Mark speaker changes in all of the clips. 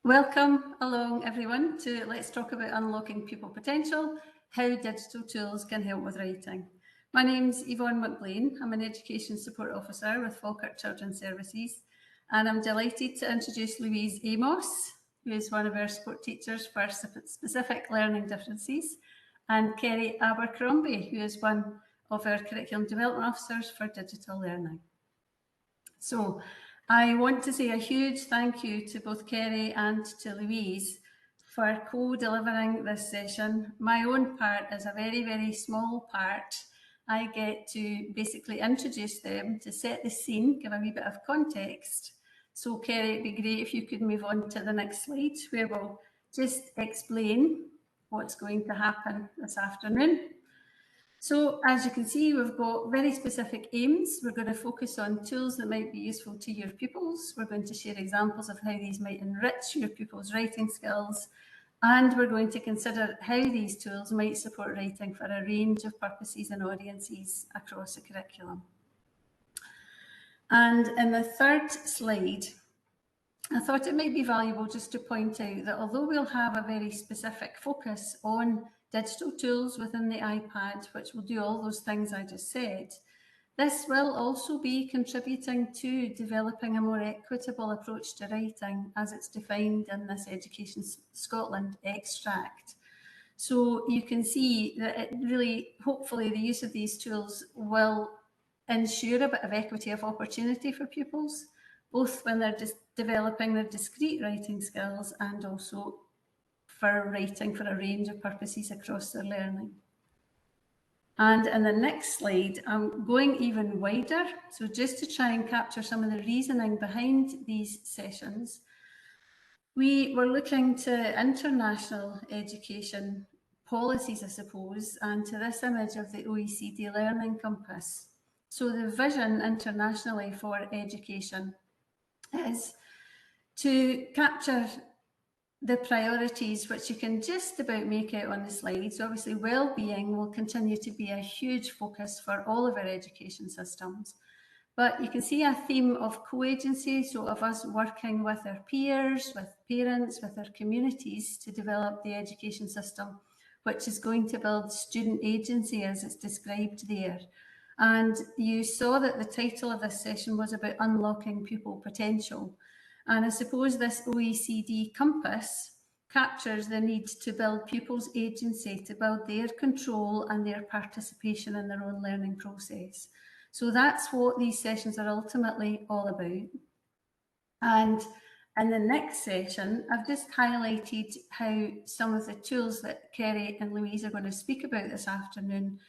Speaker 1: Welcome along everyone to Let's Talk About Unlocking Pupil Potential, how digital tools can help with writing. My name's Yvonne McLean. I'm an Education Support Officer with Falkirk Children's Services, and I'm delighted to introduce Louise Amos, who is one of our support teachers for specific learning differences, and Kerry Abercrombie, who is one of our Curriculum Development Officers for Digital Learning. So I want to say a huge thank you to both Kerry and to Louise for co-delivering this session. My own part is a very, very small part. I get to basically introduce them to set the scene, give a wee bit of context. So Kerry, it'd be great if you could move on to the next slide, where we'll just explain what's going to happen this afternoon. So as you can see, we've got very specific aims. We're going to focus on tools that might be useful to your pupils. We're going to share examples of how these might enrich your pupils' writing skills. And we're going to consider how these tools might support writing for a range of purposes and audiences across the curriculum. And in the third slide, I thought it might be valuable just to point out that although we'll have a very specific focus on digital tools within the iPad, which will do all those things I just said, this will also be contributing to developing a more equitable approach to writing as it's defined in this Education Scotland extract. So you can see that it really, hopefully the use of these tools will ensure a bit of equity of opportunity for pupils, both when they're just developing their discrete writing skills and also for writing for a range of purposes across their learning. And in the next slide, I'm going even wider. So just to try and capture some of the reasoning behind these sessions, we were looking to international education policies, I suppose, and to this image of the OECD Learning Compass. So the vision internationally for education is to capture the priorities, which you can just about make out on the slide. So obviously well-being will continue to be a huge focus for all of our education systems. But you can see a theme of co-agency, so of us working with our peers, with parents, with our communities to develop the education system, which is going to build student agency as it's described there. And you saw that the title of this session was about unlocking pupil potential. And I suppose this OECD compass captures the need to build pupils' agency, to build their control and their participation in their own learning process. So that's what these sessions are ultimately all about. And in the next session, I've just highlighted how some of the tools that Kerry and Louise are going to speak about this afternoon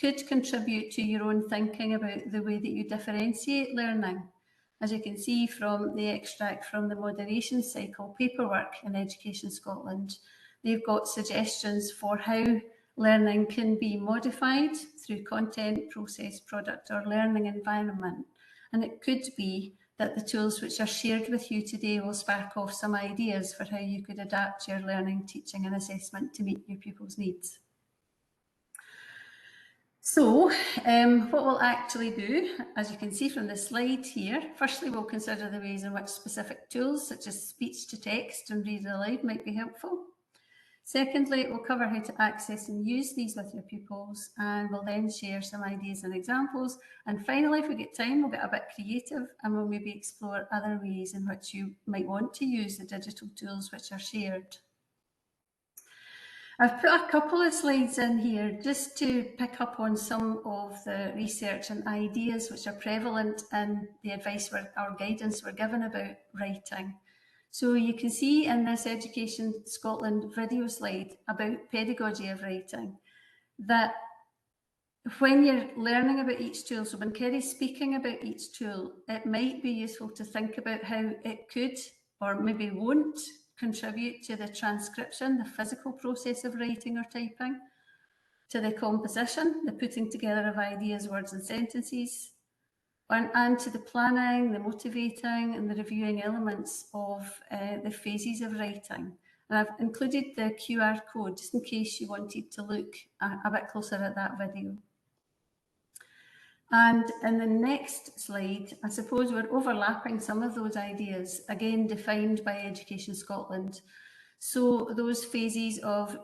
Speaker 1: could contribute to your own thinking about the way that you differentiate learning. As you can see from the extract from the moderation cycle paperwork in Education Scotland, they've got suggestions for how learning can be modified through content, process, product or learning environment. And it could be that the tools which are shared with you today will spark off some ideas for how you could adapt your learning, teaching and assessment to meet your pupils' needs. So what we'll actually do, as you can see from the slide here, firstly we'll consider the ways in which specific tools such as speech to text and read aloud might be helpful. Secondly, we'll cover how to access and use these with your pupils, and we'll then share some ideas and examples. And finally, if we get time, we'll get a bit creative and we'll maybe explore other ways in which you might want to use the digital tools which are shared. I've put a couple of slides in here just to pick up on some of the research and ideas which are prevalent in the advice or guidance we're given about writing. So you can see in this Education Scotland video slide about pedagogy of writing that when you're learning about each tool, so when Kerry's speaking about each tool, it might be useful to think about how it could or maybe won't contribute to the transcription, the physical process of writing or typing, to the composition, the putting together of ideas, words and sentences, and to the planning, the motivating and the reviewing elements of the phases of writing. And I've included the QR code just in case you wanted to look a bit closer at that video. And in the next slide, I suppose we're overlapping some of those ideas, again defined by Education Scotland. So those phases of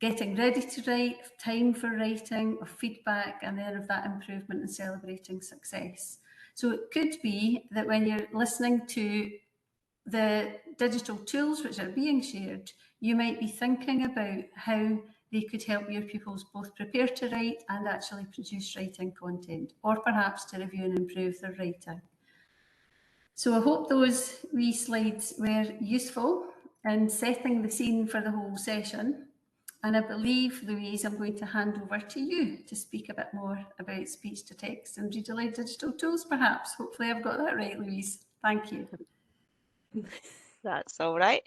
Speaker 1: getting ready to write, time for writing, of feedback, and then of that improvement and celebrating success. So it could be that when you're listening to the digital tools which are being shared, you might be thinking about how they could help your pupils both prepare to write and actually produce writing content, or perhaps to review and improve their writing. So I hope those wee slides were useful in setting the scene for the whole session. And I believe, Louise, I'm going to hand over to you to speak a bit more about speech to text and read aloud digital tools, perhaps. Hopefully I've got that right, Louise. Thank you.
Speaker 2: That's all right.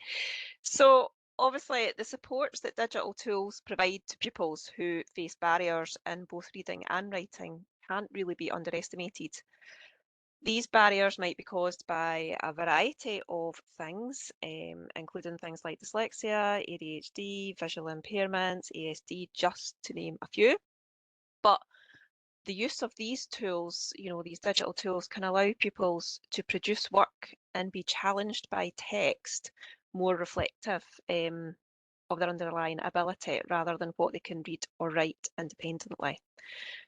Speaker 2: So obviously the supports that digital tools provide to pupils who face barriers in both reading and writing can't really be underestimated. These barriers might be caused by a variety of things, including things like dyslexia, ADHD, visual impairments, ASD, just to name a few. But the use of these tools, these digital tools, can allow pupils to produce work and be challenged by text more reflective of their underlying ability rather than what they can read or write independently.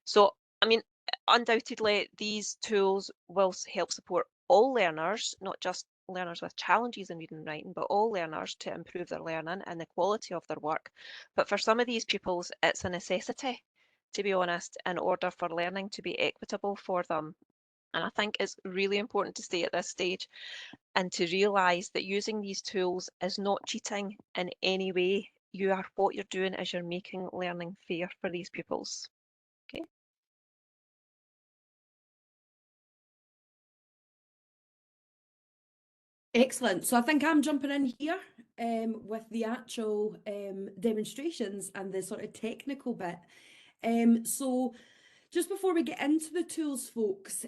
Speaker 2: So, I mean, undoubtedly, these tools will help support all learners, not just learners with challenges in reading and writing, but all learners to improve their learning and the quality of their work. But for some of these pupils, it's a necessity, to be honest, in order for learning to be equitable for them. And I think it's really important to stay at this stage and to realise that using these tools is not cheating in any way. What you're doing is you're making learning fair for these pupils. Okay.
Speaker 3: Excellent. So I think I'm jumping in here with the actual demonstrations and the sort of technical bit. So just before we get into the tools, folks,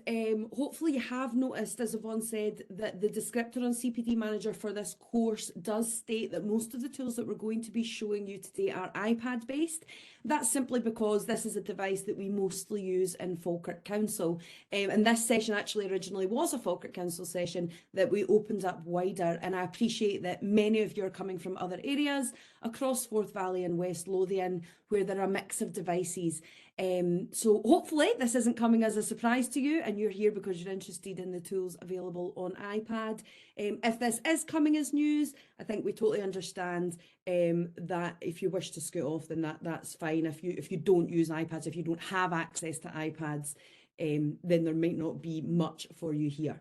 Speaker 3: hopefully you have noticed, as Yvonne said, that the descriptor on CPD Manager for this course does state that most of the tools that we're going to be showing you today are iPad based. That's simply because this is a device that we mostly use in Falkirk Council. And this session actually originally was a Falkirk Council session that we opened up wider. And I appreciate that many of you are coming from other areas across Forth Valley and West Lothian, where there are a mix of devices. So hopefully this isn't coming as a surprise to you and you're here because you're interested in the tools available on iPad. If this is coming as news, I think we totally understand that if you wish to scoot off, then that's fine. If you don't use iPads, if you don't have access to iPads, then there might not be much for you here.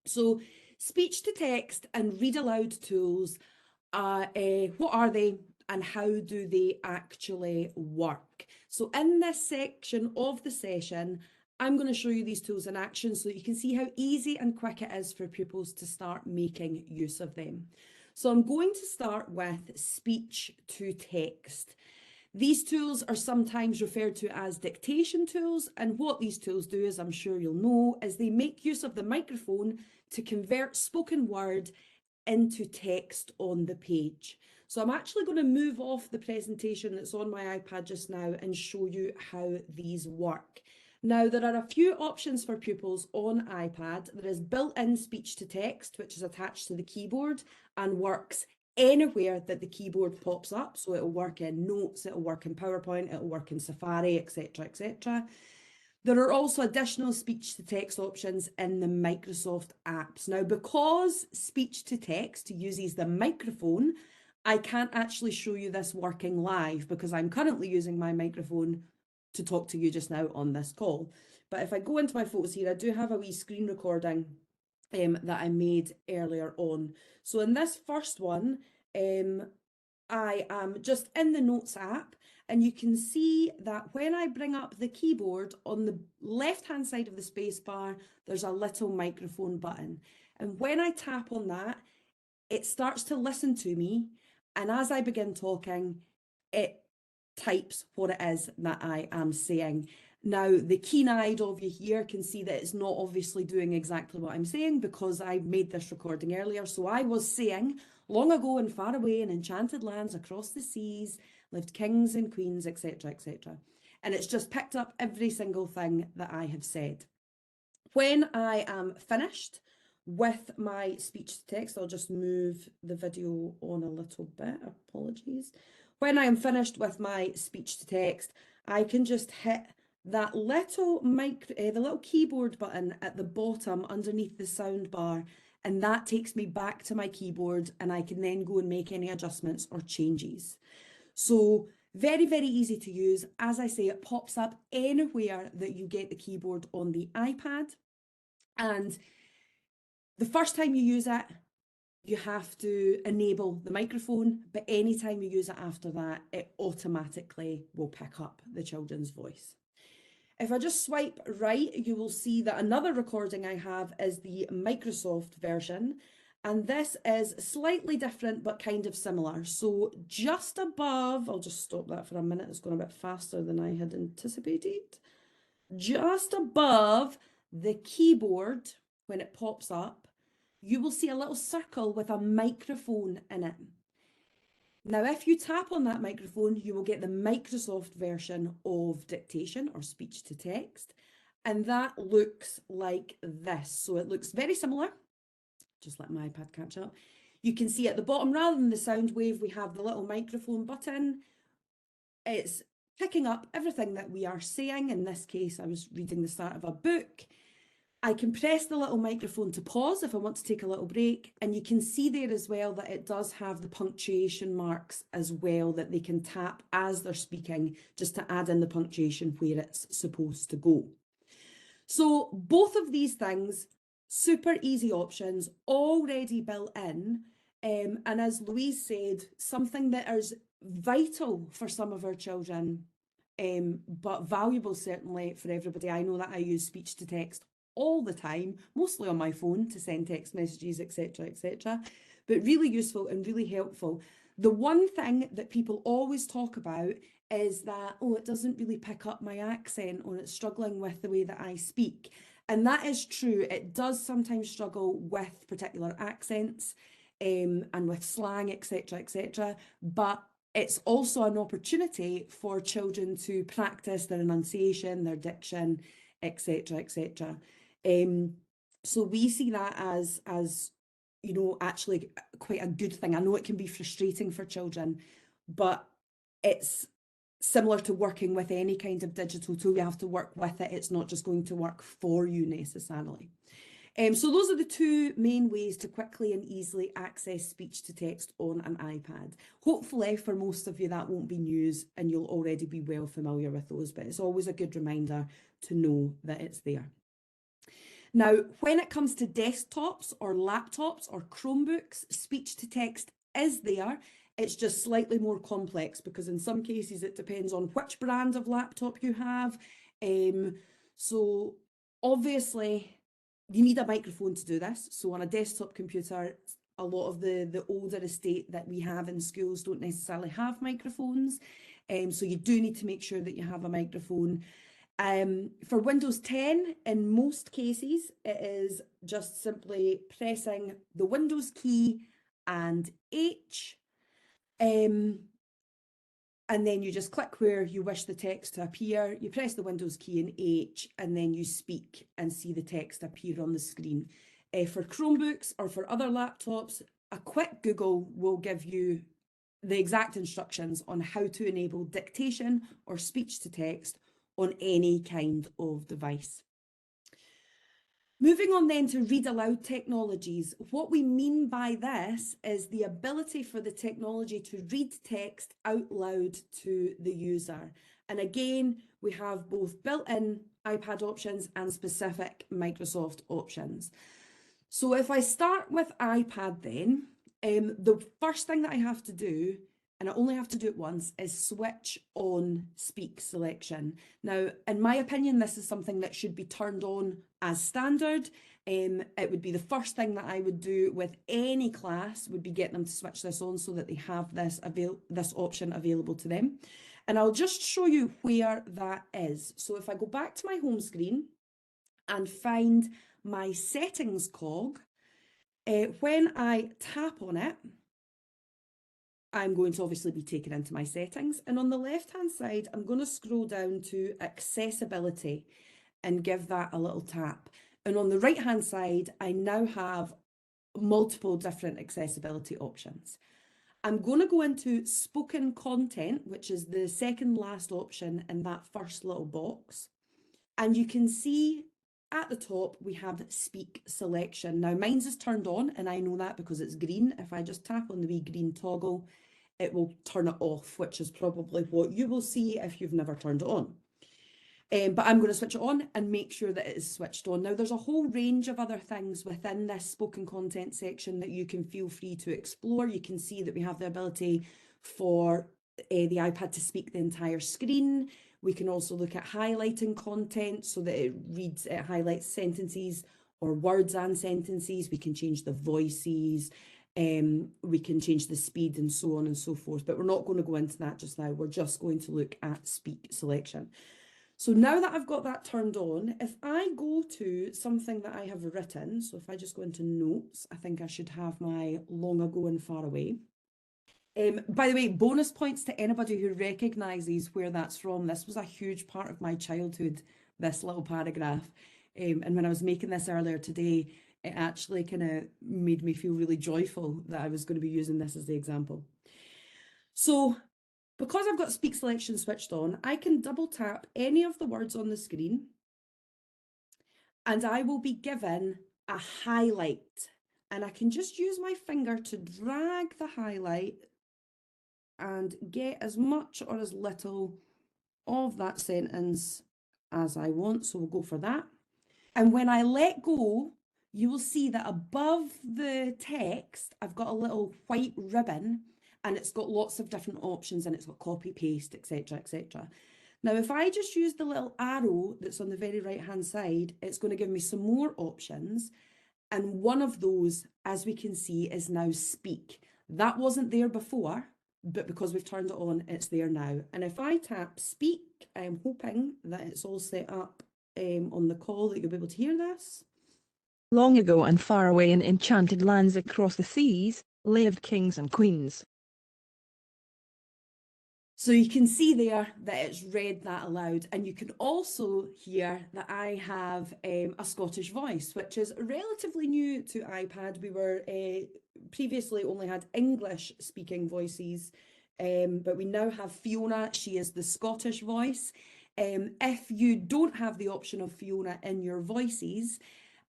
Speaker 3: So speech to text and read aloud tools, what are they? And how do they actually work? So in this section of the session, I'm going to show you these tools in action so that you can see how easy and quick it is for pupils to start making use of them. So I'm going to start with speech to text. These tools are sometimes referred to as dictation tools, and what these tools do, as I'm sure you'll know, is they make use of the microphone to convert spoken word into text on the page. So I'm actually going to move off the presentation that's on my iPad just now and show you how these work. Now, there are a few options for pupils on iPad. There is built-in speech to text, which is attached to the keyboard and works anywhere that the keyboard pops up. So it'll work in Notes, it'll work in PowerPoint, it'll work in Safari, etc., etc. There are also additional speech to text options in the Microsoft apps. Now, because speech to text uses the microphone, I can't actually show you this working live because I'm currently using my microphone to talk to you just now on this call. But if I go into my photos here, I do have a wee screen recording that I made earlier on. So in this first one, I am just in the Notes app, and you can see that when I bring up the keyboard on the left-hand side of the space bar, there's a little microphone button. And when I tap on that, it starts to listen to me. And as I begin talking, it types what it is that I am saying. Now, the keen-eyed of you here can see that it's not obviously doing exactly what I'm saying because I made this recording earlier. So I was saying, long ago and far away in enchanted lands across the seas, lived kings and queens, etc., etc. and it's just picked up every single thing that I have said. When I am finished with my speech to text, I'll just move the video on a little bit, apologies. When I am finished with my speech to text, I can just hit that little the little keyboard button at the bottom underneath the sound bar, and that takes me back to my keyboard, and I can then go and make any adjustments or changes. So very, very easy to use. As I say, it pops up anywhere that you get the keyboard on the iPad. And the first time you use it, you have to enable the microphone, but anytime you use it after that, it automatically will pick up the children's voice. If I just swipe right, you will see that another recording I have is the Microsoft version, and this is slightly different but kind of similar. So just above, I'll just stop that for a minute, it's going a bit faster than I had anticipated. Just above the keyboard, when it pops up, you will see a little circle with a microphone in it. Now, if you tap on that microphone, you will get the Microsoft version of dictation or speech to text, and that looks like this. So it looks very similar. Just let my iPad catch up. You can see at the bottom, rather than the sound wave, we have the little microphone button. It's picking up everything that we are saying. In this case, I was reading the start of a book. I can press the little microphone to pause if I want to take a little break, and you can see there as well that it does have the punctuation marks as well that they can tap as they're speaking, just to add in the punctuation where it's supposed to go. So both of these things, super easy options, already built in, and as Louise said, something that is vital for some of our children, but valuable certainly for everybody. I know that I use speech to text all the time, mostly on my phone to send text messages, etc., but really useful and really helpful. The one thing that people always talk about is that, oh, it doesn't really pick up my accent, or it's struggling with the way that I speak. And that is true. It does sometimes struggle with particular accents and with slang, etc., but it's also an opportunity for children to practice their enunciation, their diction, etc. So we see that as you know, actually quite a good thing. I know it can be frustrating for children, but it's similar to working with any kind of digital tool. You have to work with it. It's not just going to work for you necessarily. So those are the two main ways to quickly and easily access speech to text on an iPad. Hopefully for most of you that won't be news and you'll already be well familiar with those, but it's always a good reminder to know that it's there. Now, when it comes to desktops or laptops or Chromebooks, speech to text is there. It's just slightly more complex because in some cases it depends on which brand of laptop you have. So obviously you need a microphone to do this. So on a desktop computer, a lot of the older estate that we have in schools don't necessarily have microphones. So you do need to make sure that you have a microphone. For Windows 10, in most cases, it is just simply pressing the Windows key and H, and then you just click where you wish the text to appear. You press the Windows key and H, and then you speak and see the text appear on the screen. For Chromebooks or for other laptops, a quick Google will give you the exact instructions on how to enable dictation or speech to text on any kind of device. Moving on then to read aloud technologies. What we mean by this is the ability for the technology to read text out loud to the user. And again, we have both built-in iPad options and specific Microsoft options. So if I start with iPad then, the first thing that I have to do, and I only have to do it once, is switch on speak selection. Now, in my opinion, this is something that should be turned on as standard. It would be the first thing that I would do with any class, would be get them to switch this on so that they have this option available to them. And I'll just show you where that is. So if I go back to my home screen and find my settings cog, when I tap on it, I'm going to obviously be taken into my settings. And on the left-hand side, I'm going to scroll down to accessibility and give that a little tap. And on the right-hand side, I now have multiple different accessibility options. I'm going to go into spoken content, which is the second last option in that first little box. And you can see at the top, we have speak selection. Now mine's is turned on, and I know that because it's green. If I just tap on the wee green toggle, it will turn it off, which is probably what you will see if you've never turned it on. But I'm going to switch it on and make sure that it is switched on. Now, there's a whole range of other things within this spoken content section that you can feel free to explore. You can see that we have the ability for the iPad to speak the entire screen. We can also look at highlighting content so that it highlights sentences or words and sentences. We can change the voices. We can change the speed and so on and so forth. But we're not going to go into that just now. We're just going to look at speak selection. So now that I've got that turned on, if I go to something that I have written, so if I just go into notes, I think I should have my long ago and far away. By the way, bonus points to anybody who recognises where that's from. This was a huge part of my childhood, this little paragraph. And when I was making this earlier today, it actually kind of made me feel really joyful that I was going to be using this as the example. So because I've got speak selection switched on, I can double tap any of the words on the screen and I will be given a highlight. And I can just use my finger to drag the highlight and get as much or as little of that sentence as I want. So we'll go for that. And when I let go, you will see that above the text, I've got a little white ribbon and it's got lots of different options and it's got copy, paste, etc., etc. Now, if I just use the little arrow that's on the very right-hand side, it's going to give me some more options. And one of those, as we can see, is now speak. That wasn't there before, but because we've turned it on, it's there now. And if I tap speak, I'm hoping that it's all set up on the call that you'll be able to hear this.
Speaker 4: Long ago and far away in enchanted lands across the seas, lived kings and queens.
Speaker 3: So you can see there that it's read that aloud, and you can also hear that I have a Scottish voice, which is relatively new to iPad. We were previously only had English speaking voices, but we now have Fiona. She is the Scottish voice. If you don't have the option of Fiona in your voices,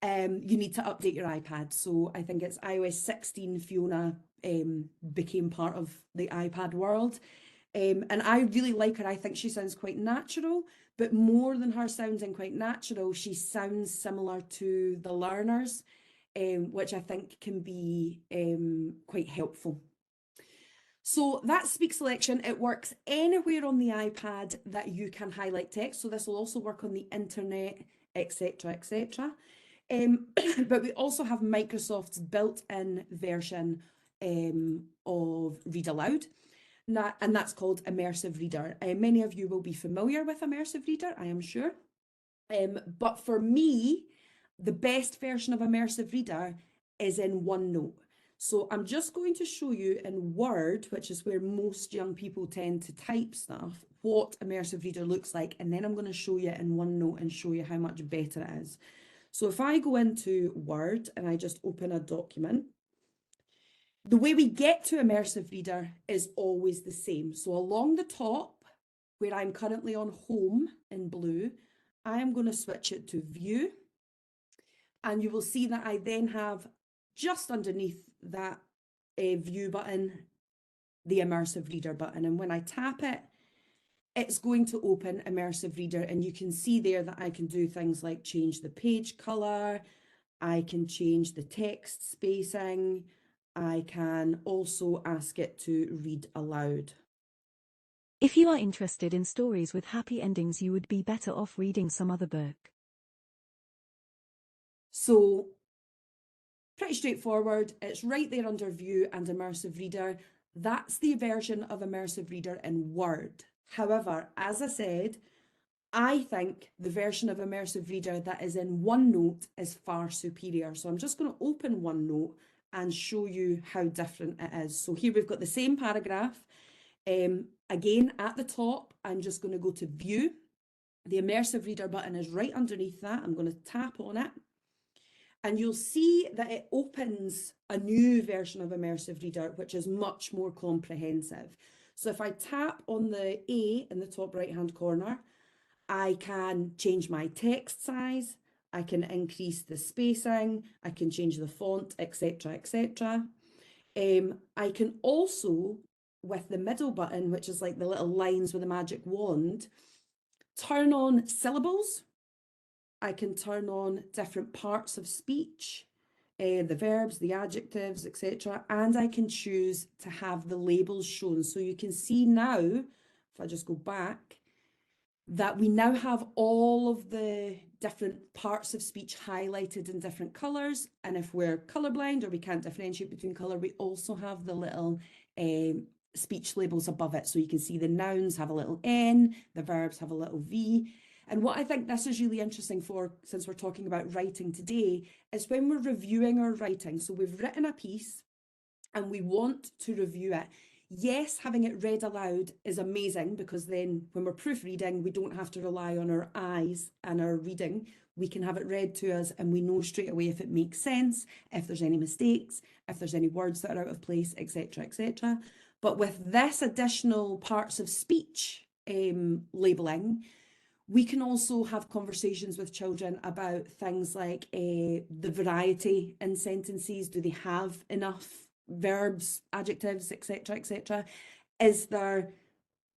Speaker 3: you need to update your iPad. So I think it's iOS 16 Fiona became part of the iPad world. And I really like her. I think she sounds quite natural, but more than her sounding quite natural, she sounds similar to the learners, which I think can be quite helpful. So that speak selection, it works anywhere on the iPad that you can highlight text. So this will also work on the internet, etc., etc. But we also have Microsoft's built-in version of Read Aloud. And that's called Immersive Reader. Many of you will be familiar with Immersive Reader, I am sure. But for me, the best version of Immersive Reader is in OneNote. So I'm just going to show you in Word, which is where most young people tend to type stuff, what Immersive Reader looks like. And then I'm going to show you in OneNote and show you how much better it is. So if I go into Word and I just open a document, the way we get to Immersive Reader is always the same. So along the top, where I'm currently on Home in blue, I am going to switch it to View. And you will see that I then have just underneath that View button, the Immersive Reader button. And when I tap it, it's going to open Immersive Reader. And you can see there that I can do things like change the page color. I can change the text spacing. I can also ask it to read aloud.
Speaker 5: If you are interested in stories with happy endings, you would be better off reading some other book.
Speaker 3: So pretty straightforward. It's right there under View and Immersive Reader. That's the version of Immersive Reader in Word. However, as I said, I think the version of Immersive Reader that is in OneNote is far superior. So I'm just going to open OneNote and show you how different it is. So here we've got the same paragraph. Again, at the top, I'm just going to go to View. The Immersive Reader button is right underneath that. I'm going to tap on it. And you'll see that it opens a new version of Immersive Reader, which is much more comprehensive. So if I tap on the A in the top right-hand corner, I can change my text size, I can increase the spacing, I can change the font, etc., etc. I can also, with the middle button, which is like the little lines with a magic wand, turn on syllables. I can turn on different parts of speech, the verbs, the adjectives, etc. And I can choose to have the labels shown. So you can see now, if I just go back, that we now have all of the different parts of speech highlighted in different colours. And if we're colourblind or we can't differentiate between colour, we also have the little speech labels above it. So you can see the nouns have a little N, the verbs have a little V. And what I think this is really interesting for, since we're talking about writing today, is when we're reviewing our writing. So we've written a piece and we want to review it. Yes, having it read aloud is amazing, because then when we're proofreading, we don't have to rely on our eyes and our reading. We can have it read to us and we know straight away if it makes sense, if there's any mistakes, if there's any words that are out of place, etc., etc. But with this additional parts of speech labelling, we can also have conversations with children about things like the variety in sentences. Do they have enough verbs, adjectives, etc., etc.? Is there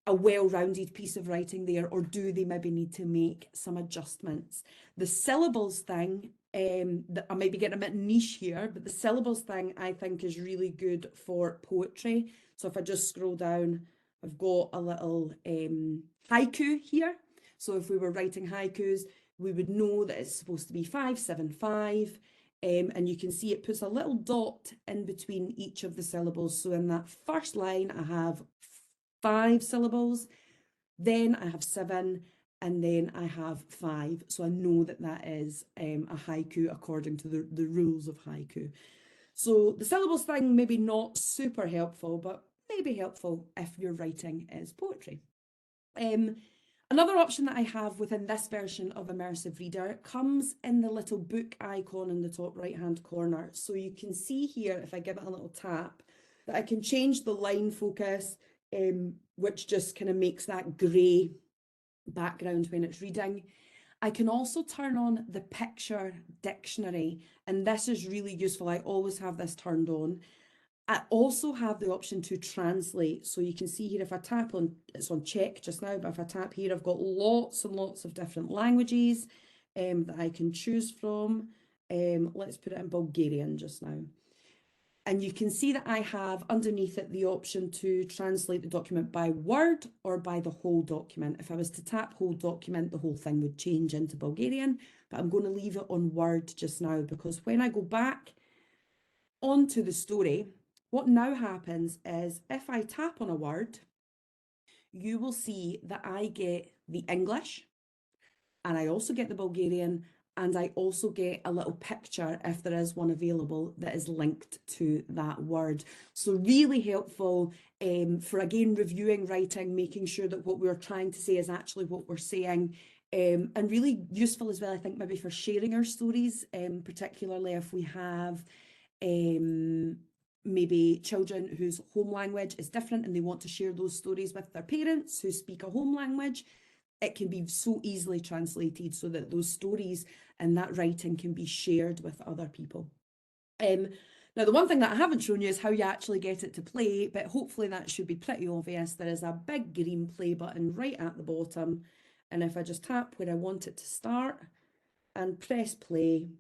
Speaker 3: a well-rounded piece of writing there, or do they maybe need to make some adjustments? The syllables thing, that I might be getting a bit niche here, but the syllables thing I think is really good for poetry. So if I just scroll down, I've got a little haiku here. So if we were writing haikus, we would know that it's supposed to be 575. And you can see it puts a little dot in between each of the syllables. So in that first line, I have 5 syllables, then I have 7, and then I have 5. So I know that that is a haiku according to the rules of haiku. So the syllables thing, maybe not super helpful, but maybe helpful if your writing is poetry. Another option that I have within this version of Immersive Reader comes in the little book icon in the top right-hand corner. So you can see here, if I give it a little tap, that I can change the line focus, which just kind of makes that grey background when it's reading. I can also turn on the picture dictionary, and this is really useful. I always have this turned on. I also have the option to translate. So you can see here, if I tap on, it's on check just now, but if I tap here, I've got lots and lots of different languages that I can choose from. Let's put it in Bulgarian just now. And you can see that I have underneath it the option to translate the document by word or by the whole document. If I was to tap whole document, the whole thing would change into Bulgarian, but I'm going to leave it on word just now, because when I go back onto the story, what now happens is if I tap on a word, you will see that I get the English, and I also get the Bulgarian, and I also get a little picture, if there is one available, that is linked to that word. So really helpful for, again, reviewing writing, making sure that what we're trying to say is actually what we're saying, and really useful as well, I think, maybe for sharing our stories, particularly if we have maybe children whose home language is different and they want to share those stories with their parents who speak a home language. It can be so easily translated so that those stories and that writing can be shared with other people. Now, the one thing that I haven't shown you is how you actually get it to play, but hopefully that should be pretty obvious. There is a big green play button right at the bottom. And if I just tap where I want it to start and press play.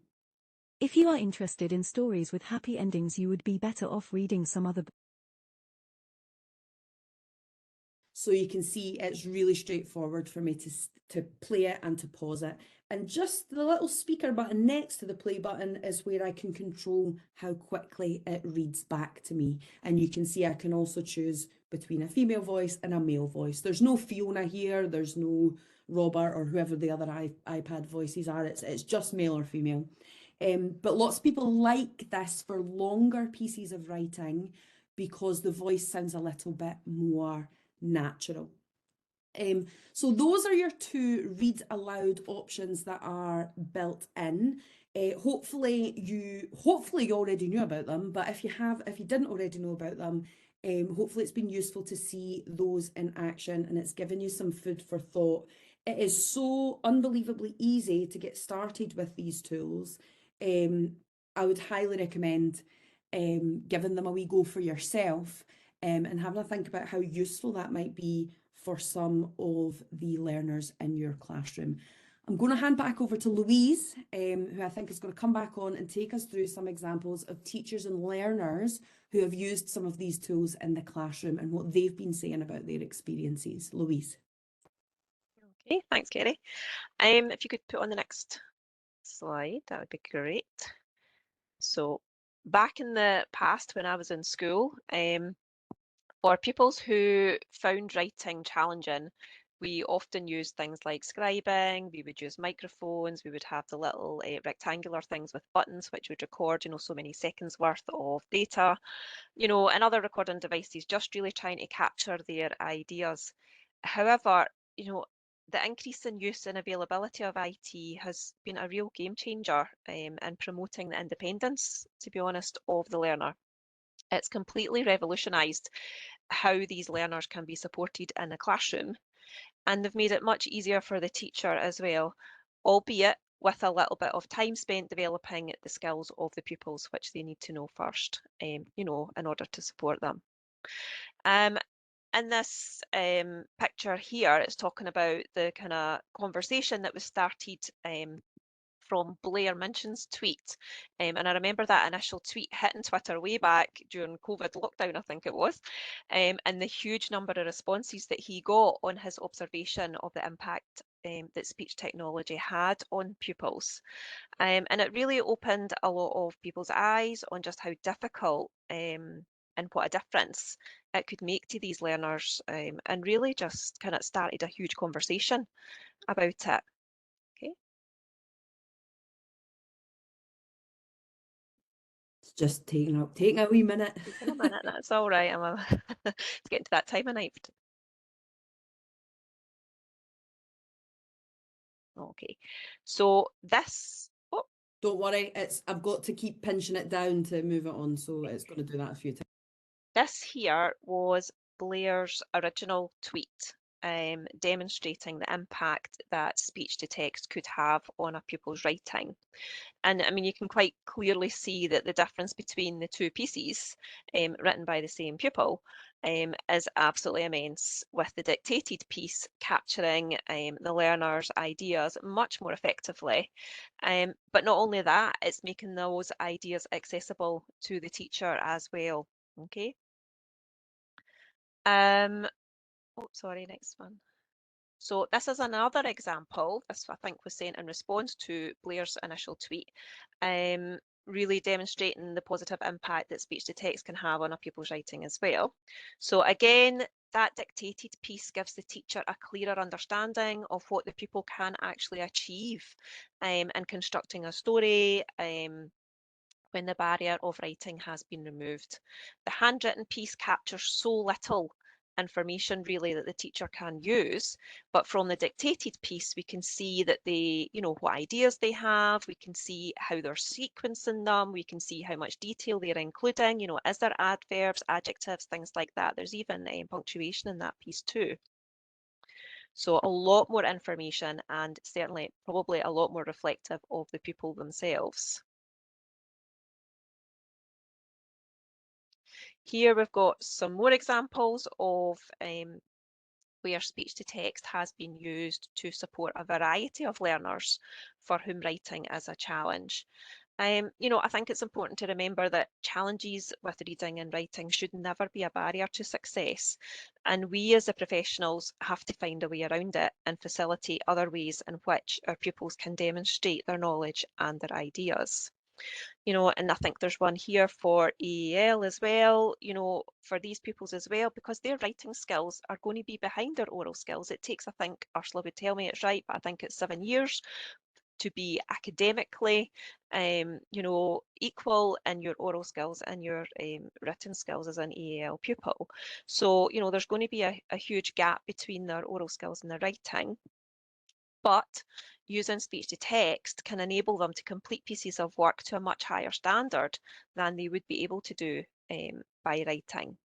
Speaker 5: If you are interested in stories with happy endings, you would be better off reading some other books.
Speaker 3: So you can see it's really straightforward for me to play it and to pause it. And just the little speaker button next to the play button is where I can control how quickly it reads back to me. And you can see I can also choose between a female voice and a male voice. There's no Fiona here, there's no Robert or whoever the other iPad voices are. It's just male or female. But lots of people like this for longer pieces of writing because the voice sounds a little bit more natural. So those are your two read aloud options that are built in. Hopefully you already knew about them, but if you didn't already know about them, hopefully it's been useful to see those in action and it's given you some food for thought. It is so unbelievably easy to get started with these tools. I would highly recommend giving them a wee go for yourself and having a think about how useful that might be for some of the learners in your classroom. I'm going to hand back over to Louise, who I think is going to come back on and take us through some examples of teachers and learners who have used some of these tools in the classroom and what they've been saying about their experiences. Louise.
Speaker 2: Okay, thanks, Kerry. If you could put on the next slide, that would be great. So back in the past when I was in school, for pupils who found writing challenging, we often used things like scribing, we would use microphones, we would have the little rectangular things with buttons which would record, so many seconds worth of data, and other recording devices, just really trying to capture their ideas. However, the increase in use and availability of IT has been a real game changer in promoting the independence, to be honest, of the learner. It's completely revolutionised how these learners can be supported in the classroom, and they've made it much easier for the teacher as well, albeit with a little bit of time spent developing the skills of the pupils, which they need to know first, in order to support them. In this picture here, it's talking about the kind of conversation that was started from Blair Minchin's tweet. And I remember that initial tweet hitting Twitter way back during COVID lockdown, I think it was, and the huge number of responses that he got on his observation of the impact that speech technology had on pupils. And it really opened a lot of people's eyes on just how difficult and what a difference it could make to these learners, and really just kind of started a huge conversation about it. Okay.
Speaker 3: It's just taking a wee minute.
Speaker 2: Taking a minute, that's all right. It's getting to that time of night. Okay, so this, oh,
Speaker 3: Don't worry, I've got to keep pinching it down to move it on, so it's going to do that a few times.
Speaker 2: this here was Blair's original tweet, demonstrating the impact that speech to text could have on a pupil's writing. And I mean, you can quite clearly see that the difference between the two pieces written by the same pupil is absolutely immense, with the dictated piece capturing the learner's ideas much more effectively. But not only that, it's making those ideas accessible to the teacher as well. Okay. Oh, sorry, next one. So this is another example. This, I think, was sent in response to Blair's initial tweet, really demonstrating the positive impact that speech to text can have on a pupil's writing as well. So again, that dictated piece gives the teacher a clearer understanding of what the pupil can actually achieve in constructing a story, when the barrier of writing has been removed. The handwritten piece captures so little information really that the teacher can use, but from the dictated piece we can see that they, what ideas they have, we can see how they're sequencing them, we can see how much detail they're including, is there adverbs, adjectives, things like that. There's even punctuation in that piece too. So a lot more information, and certainly probably a lot more reflective of the pupil themselves. Here we've got some more examples of where speech to text has been used to support a variety of learners for whom writing is a challenge. I think it's important to remember that challenges with reading and writing should never be a barrier to success, and we as the professionals have to find a way around it and facilitate other ways in which our pupils can demonstrate their knowledge and their ideas. And I think there's one here for EAL as well, for these pupils as well, because their writing skills are going to be behind their oral skills. It takes, I think, Ursula would tell me it's right, but I think it's 7 years to be academically, you know, equal in your oral skills and your written skills as an EAL pupil. So, you know, there's going to be a huge gap between their oral skills and their writing. But using speech to text can enable them to complete pieces of work to a much higher standard than they would be able to do by writing.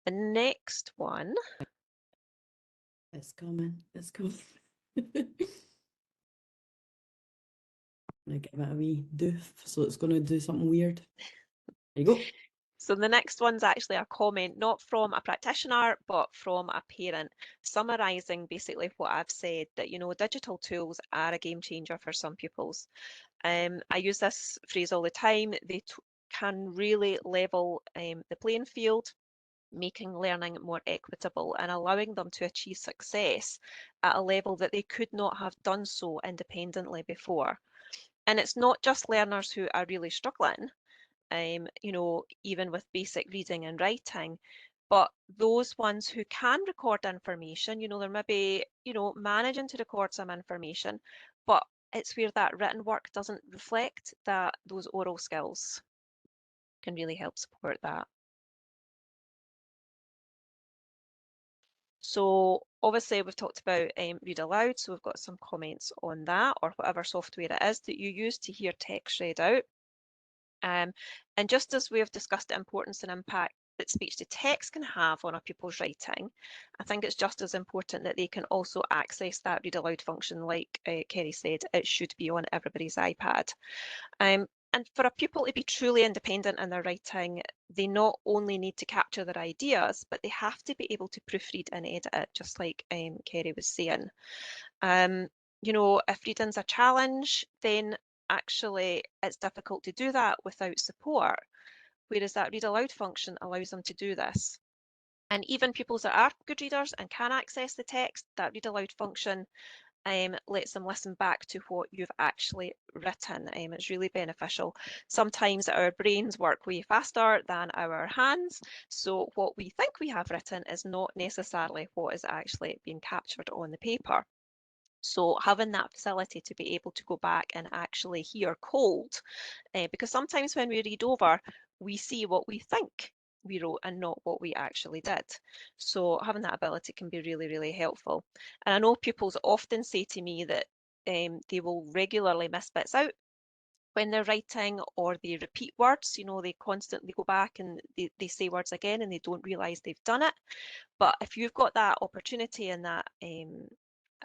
Speaker 2: The next one.
Speaker 3: It's coming. It's coming. I give it a wee doof, so it's going to do something weird. There you go.
Speaker 2: So the next one's actually a comment, not from a practitioner, but from a parent, summarising basically what I've said, that, you know, digital tools are a game changer for some pupils. I use this phrase all the time. They can really level the playing field, making learning more equitable and allowing them to achieve success at a level that they could not have done so independently before. And it's not just learners who are really struggling, you know, even with basic reading and writing, but those ones who can record information, you know, they're maybe, you know, managing to record some information, but it's where that written work doesn't reflect that those oral skills can really help support that. So obviously we've talked about read aloud, so we've got some comments on that, or whatever software it is that you use to hear text read out. And just as we have discussed the importance and impact that speech to text can have on a pupil's writing, I think it's just as important that they can also access that read aloud function. Like Kerry said, it should be on everybody's iPad. And for a pupil to be truly independent in their writing, they not only need to capture their ideas, but they have to be able to proofread and edit it, just like Kerry was saying. You know, if reading's a challenge, then actually it's difficult to do that without support, whereas that read aloud function allows them to do this. And even pupils that are good readers and can access the text, that read aloud function lets them listen back to what you've actually written. It's really beneficial. Sometimes our brains work way faster than our hands, so what we think we have written is not necessarily what is actually being captured on the paper. So having that facility to be able to go back and actually hear cold, because sometimes when we read over, we see what we think we wrote and not what we actually did. So having that ability can be really, really helpful. And I know pupils often say to me that they will regularly miss bits out when they're writing, or they repeat words. You know, they constantly go back and they say words again and they don't realise they've done it. But if you've got that opportunity and that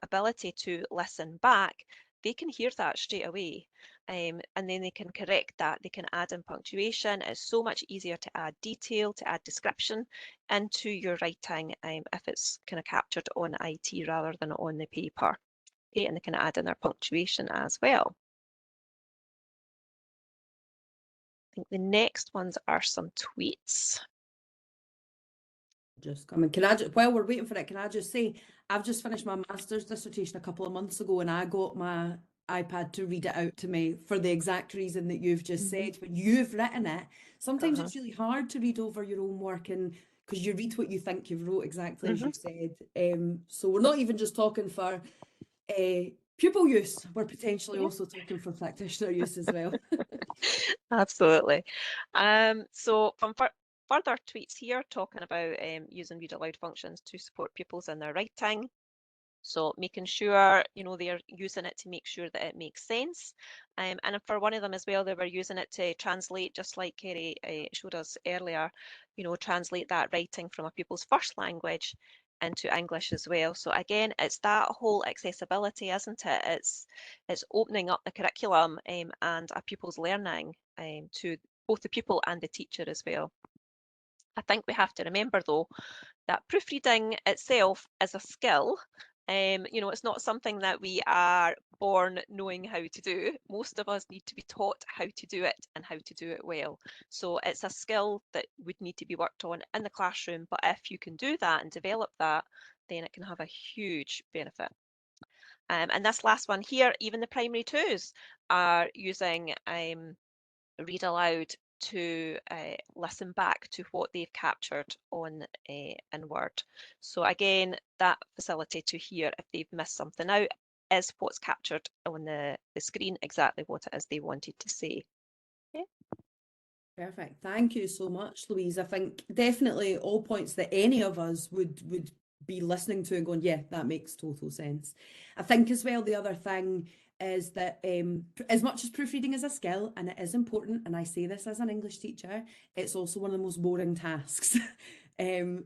Speaker 2: ability to listen back, they can hear that straight away, and then they can correct that. They can add in punctuation. It's so much easier to add detail, to add description into your writing if it's kind of captured on IT rather than on the paper. Okay, and they can add in their punctuation as well. I think the next ones are some tweets.
Speaker 3: Just coming. Can I just, while we're waiting for it, can I just say, I've just finished my master's dissertation a couple of months ago, and I got my iPad to read it out to me for the exact reason that you've just said. When you've written it, sometimes it's really hard to read over your own work, and because you read what you think you've wrote, exactly as you said. So we're not even just talking for pupil use, we're potentially also talking for practitioner use as well.
Speaker 2: Absolutely. So from further tweets here talking about using read aloud functions to support pupils in their writing. So making sure, you know, they're using it to make sure that it makes sense. And for one of them as well, they were using it to translate, just like Kerry showed us earlier, you know, translate that writing from a pupil's first language into English as well. So again, it's that whole accessibility, isn't it? It's opening up the curriculum and a pupil's learning to both the pupil and the teacher as well. I think we have to remember though that proofreading itself is a skill. You know, it's not something that we are born knowing how to do. Most of us need to be taught how to do it and how to do it well. So it's a skill that would need to be worked on in the classroom, but if you can do that and develop that, then it can have a huge benefit. And this last one here, even the primary twos are using read aloud to listen back to what they've captured on in Word. So again, that facility to hear if they've missed something out is what's captured on the screen, exactly what it is they wanted to say. Okay.
Speaker 3: Perfect. Thank you so much, Louise. I think definitely all points that any of us would be listening to and going, yeah, that makes total sense. I think as well, the other thing is that as much as proofreading is a skill, and it is important, and I say this as an English teacher, it's also one of the most boring tasks.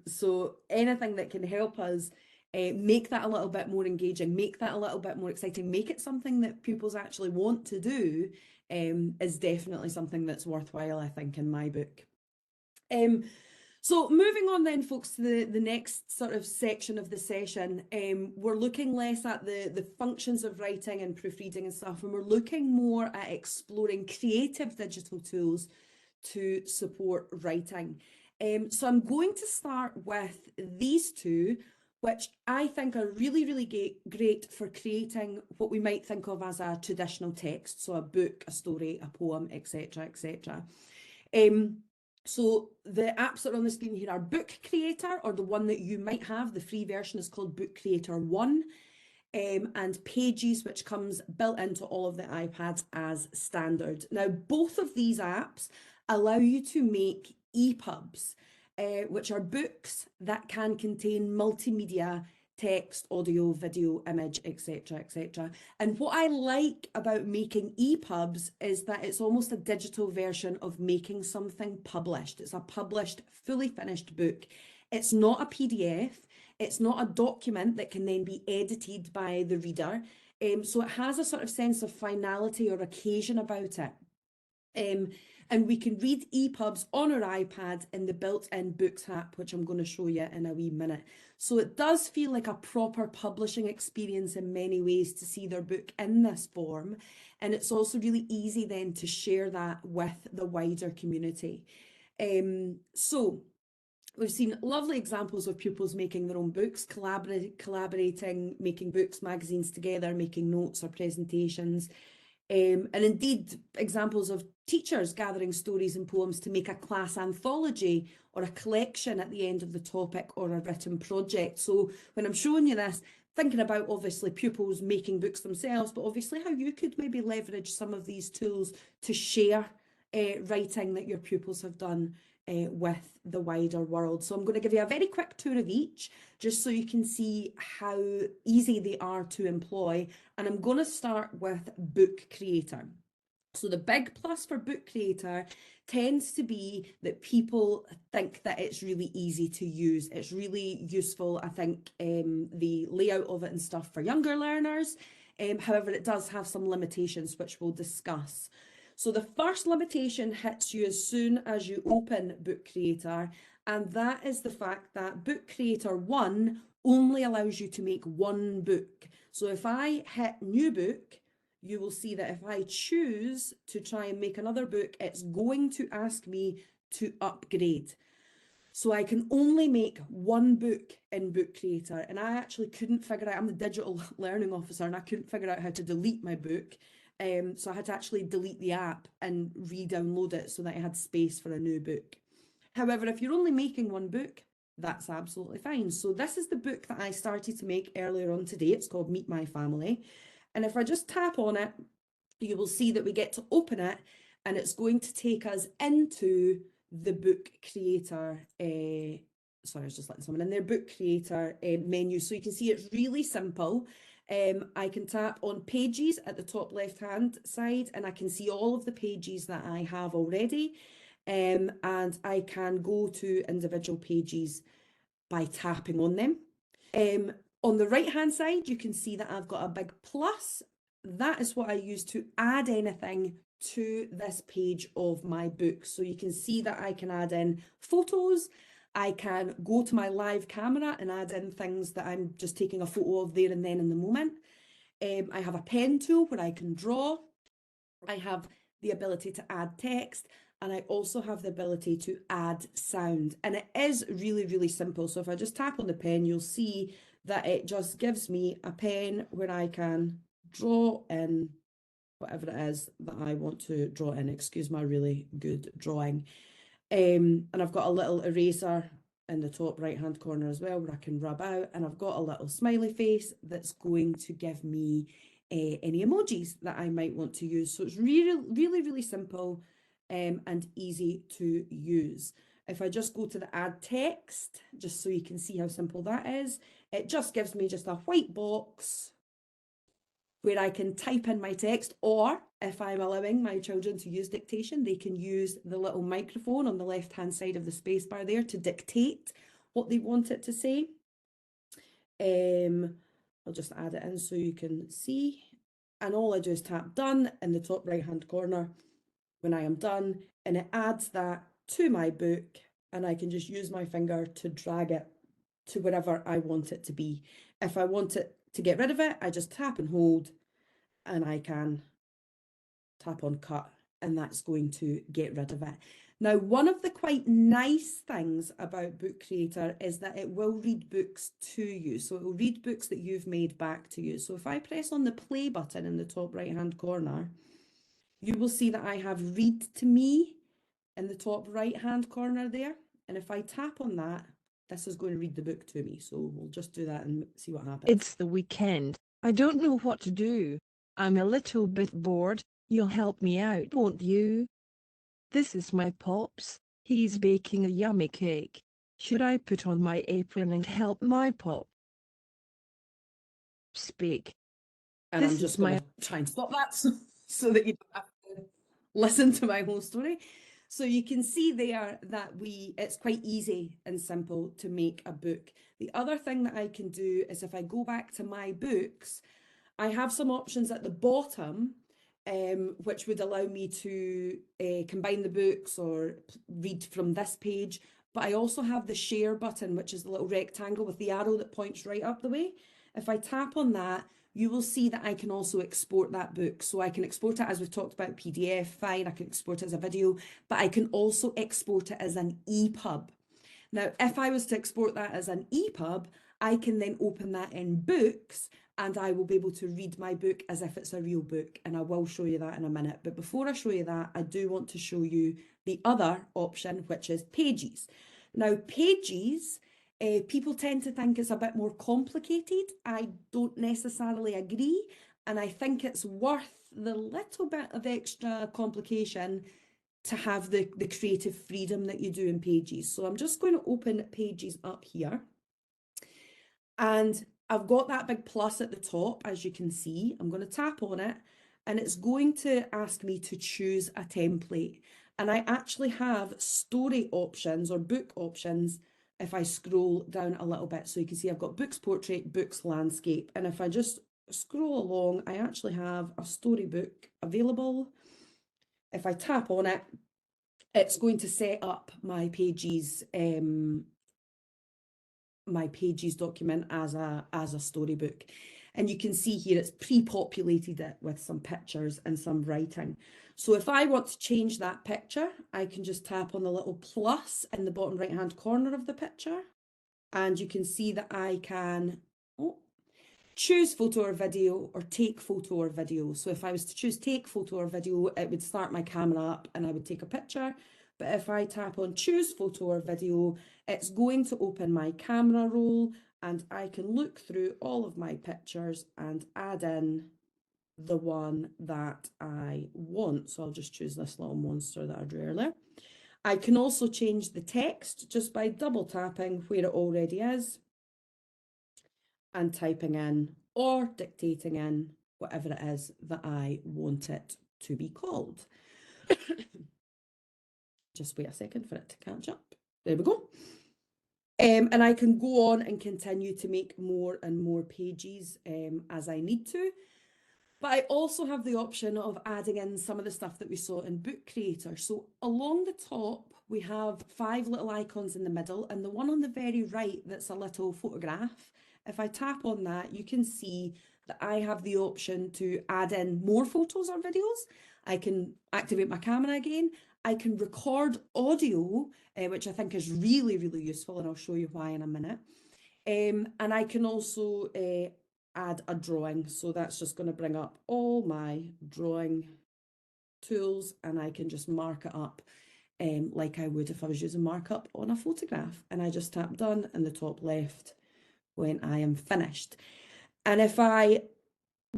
Speaker 3: So anything that can help us make that a little bit more engaging, make that a little bit more exciting, make it something that pupils actually want to do, is definitely something that's worthwhile, I think, in my book. So moving on then, folks, to the next sort of section of the session, we're looking less at the functions of writing and proofreading and stuff, and we're looking more at exploring creative digital tools to support writing. So I'm going to start with these two, which I think are really, really great for creating what we might think of as a traditional text, so a book, a story, a poem, etc., etc. So the apps that are on the screen here are Book Creator, or the one that you might have. The free version is called Book Creator 1, and Pages, which comes built into all of the iPads as standard. Now, both of these apps allow you to make EPUBs, which are books that can contain multimedia, text, audio, video, image, etc., etc. And what I like about making EPUBs is that it's almost a digital version of making something published. It's a published, fully finished book. It's not a PDF. It's not a document that can then be edited by the reader. So it has a sort of sense of finality or occasion about it. And we can read EPUBs on our iPad in the built-in Books app, which I'm going to show you in a wee minute. So it does feel like a proper publishing experience in many ways to see their book in this form. And it's also really easy then to share that with the wider community. So we've seen lovely examples of pupils making their own books, collaborating, making books, magazines together, making notes or presentations. And indeed, examples of teachers gathering stories and poems to make a class anthology or a collection at the end of the topic or a written project. So when I'm showing you this, thinking about obviously pupils making books themselves, but obviously how you could maybe leverage some of these tools to share writing that your pupils have done with the wider world. So I'm going to give you a very quick tour of each, just so you can see how easy they are to employ. And I'm going to start with Book Creator. So the big plus for Book Creator tends to be that people think that it's really easy to use. It's really useful, I think, the layout of it and stuff for younger learners. However, it does have some limitations, which we'll discuss. So the first limitation hits you as soon as you open Book Creator, and that is the fact that Book Creator 1 only allows you to make one book. So if I hit New Book, you will see that if I choose to try and make another book, it's going to ask me to upgrade. So I can only make one book in Book Creator, and I actually couldn't figure out, I'm the digital learning officer, and I couldn't figure out how to delete my book. So I had to actually delete the app and re-download it so that I had space for a new book. However, if you're only making one book, that's absolutely fine. So this is the book that I started to make earlier on today. It's called Meet My Family. And if I just tap on it, you will see that we get to open it, and it's going to take us into the Book Creator, sorry, I was just letting someone in there, Book Creator menu. So you can see it's really simple. I can tap on Pages at the top left hand side, and I can see all of the pages that I have already, and I can go to individual pages by tapping on them. On the right hand side, you can see that I've got a big plus. That is what I use to add anything to this page of my book. So you can see that I can add in photos. I can go to my live camera and add in things that I'm just taking a photo of there and then in the moment. I have a pen tool where I can draw. I have the ability to add text, and I also have the ability to add sound. And it is really, really simple. So if I just tap on the pen, you'll see that it just gives me a pen where I can draw in whatever it is that I want to draw in. Excuse my really good drawing. And I've got a little eraser in the top right hand corner as well where I can rub out, and I've got a little smiley face that's going to give me any emojis that I might want to use. So it's really simple and easy to use. If I just go to the add text, just so you can see how simple that is, it just gives me just a white box where I can type in my text, or if I'm allowing my children to use dictation, they can use the little microphone on the left-hand side of the spacebar there to dictate what they want it to say. I'll just add it in so you can see. And all I do is tap done in the top right-hand corner when I am done, and it adds that to my book, and I can just use my finger to drag it to wherever I want it to be. If I want it to get rid of it, I just tap and hold, and I can tap on cut, and that's going to get rid of it. Now, one of the quite nice things about Book Creator is that it will read books to you. So it will read books that you've made back to you. So if I press on the play button in the top right-hand corner, you will see that I have read to me in the top right-hand corner there. And if I tap on that, this is going to read the book to me. So we'll just do that and see what happens.
Speaker 4: It's the weekend. I don't know what to do. I'm a little bit bored. You'll help me out, won't you? This is my pops. He's baking a yummy cake. Should I put on my apron and help my pop speak?
Speaker 3: And
Speaker 4: This
Speaker 3: I'm just
Speaker 4: is
Speaker 3: going
Speaker 4: my-
Speaker 3: to try and stop that so that you don't have to listen to my whole story. So you can see there that it's quite easy and simple to make a book. The other thing that I can do is if I go back to my books, I have some options at the bottom which would allow me to combine the books or read from this page. But I also have the share button, which is the little rectangle with the arrow that points right up the way. If I tap on that, you will see that I can also export that book. So I can export it, as we've talked about, PDF, fine. I can export it as a video, but I can also export it as an EPUB. Now, if I was to export that as an EPUB, I can then open that in Books, and I will be able to read my book as if it's a real book. And I will show you that in a minute. But before I show you that, I do want to show you the other option, which is Pages. Now, Pages, people tend to think it's a bit more complicated. I don't necessarily agree. And I think it's worth the little bit of extra complication to have the creative freedom that you do in Pages. So I'm just going to open Pages up here. And I've got that big plus at the top, as you can see. I'm going to tap on it, and it's going to ask me to choose a template. And I actually have story options or book options if I scroll down a little bit. So you can see I've got books portrait, books landscape. And if I just scroll along, I actually have a storybook available. If I tap on it, it's going to set up my Pages document as a storybook. And you can see here it's pre-populated it with some pictures and some writing. So if I want to change that picture, I can just tap on the little plus in the bottom right hand corner of the picture, and you can see that I can choose photo or video, or take photo or video. So if I was to choose take photo or video, it would start my camera up and I would take a picture. But if I tap on choose photo or video, it's going to open my camera roll, and I can look through all of my pictures and add in the one that I want. So I'll just choose this little monster that I drew earlier. I can also change the text just by double tapping where it already is and typing in or dictating in whatever it is that I want it to be called. Just wait a second for it to catch up. There we go. And I can go on and continue to make more and more pages as I need to. But I also have the option of adding in some of the stuff that we saw in Book Creator. So along the top, we have 5 little icons in the middle, and the one on the very right that's a little photograph. If I tap on that, you can see that I have the option to add in more photos or videos. I can activate my camera again. I can record audio, which I think is really, really useful, and I'll show you why in a minute. And I can also add a drawing. So that's just going to bring up all my drawing tools, and I can just mark it up like I would if I was using markup on a photograph. And I just tap done in the top left when I am finished. And if I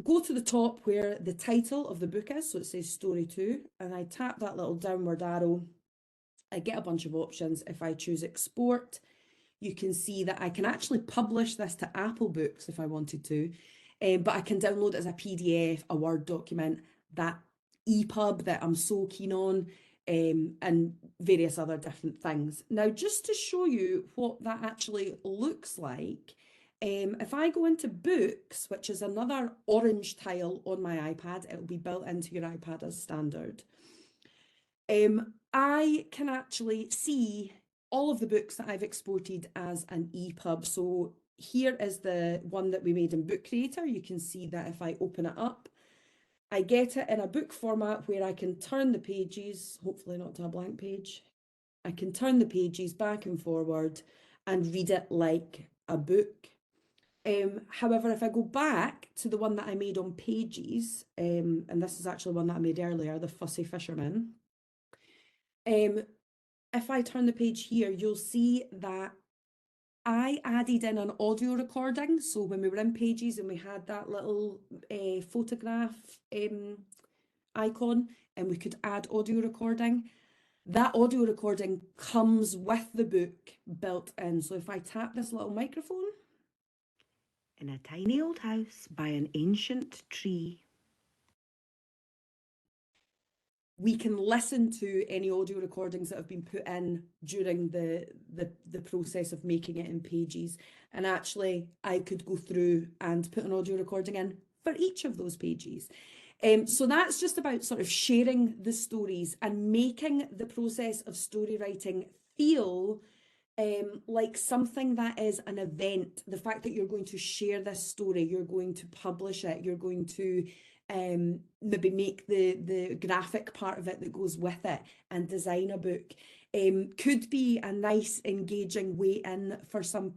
Speaker 3: go to the top where the title of the book is, so it says Story 2, and I tap that little downward arrow, I get a bunch of options. If I choose Export, you can see that I can actually publish this to Apple Books if I wanted to, but I can download it as a PDF, a Word document, that EPUB that I'm so keen on, and various other different things. Now, just to show you what that actually looks like, if I go into Books, which is another orange tile on my iPad, it'll be built into your iPad as standard. I can actually see all of the books that I've exported as an EPUB. So here is the one that we made in Book Creator. You can see that if I open it up, I get it in a book format where I can turn the pages, hopefully not to a blank page. I can turn the pages back and forward and read it like a book. However, if I go back to the one that I made on Pages, and this is actually one that I made earlier, The Fussy Fisherman, if I turn the page here, you'll see that I added in an audio recording. So when we were in Pages and we had that little photograph icon, and we could add audio recording, that audio recording comes with the book built in. So if I tap this little microphone, in a tiny old house by an ancient tree, we can listen to any audio recordings that have been put in during the process of making it in Pages. And actually, I could go through and put an audio recording in for each of those pages. So that's just about sort of sharing the stories and making the process of story writing feel like something that is an event. The fact that you're going to share this story, you're going to publish it, you're going to maybe make the graphic part of it that goes with it and design a book, could be a nice, engaging way in for some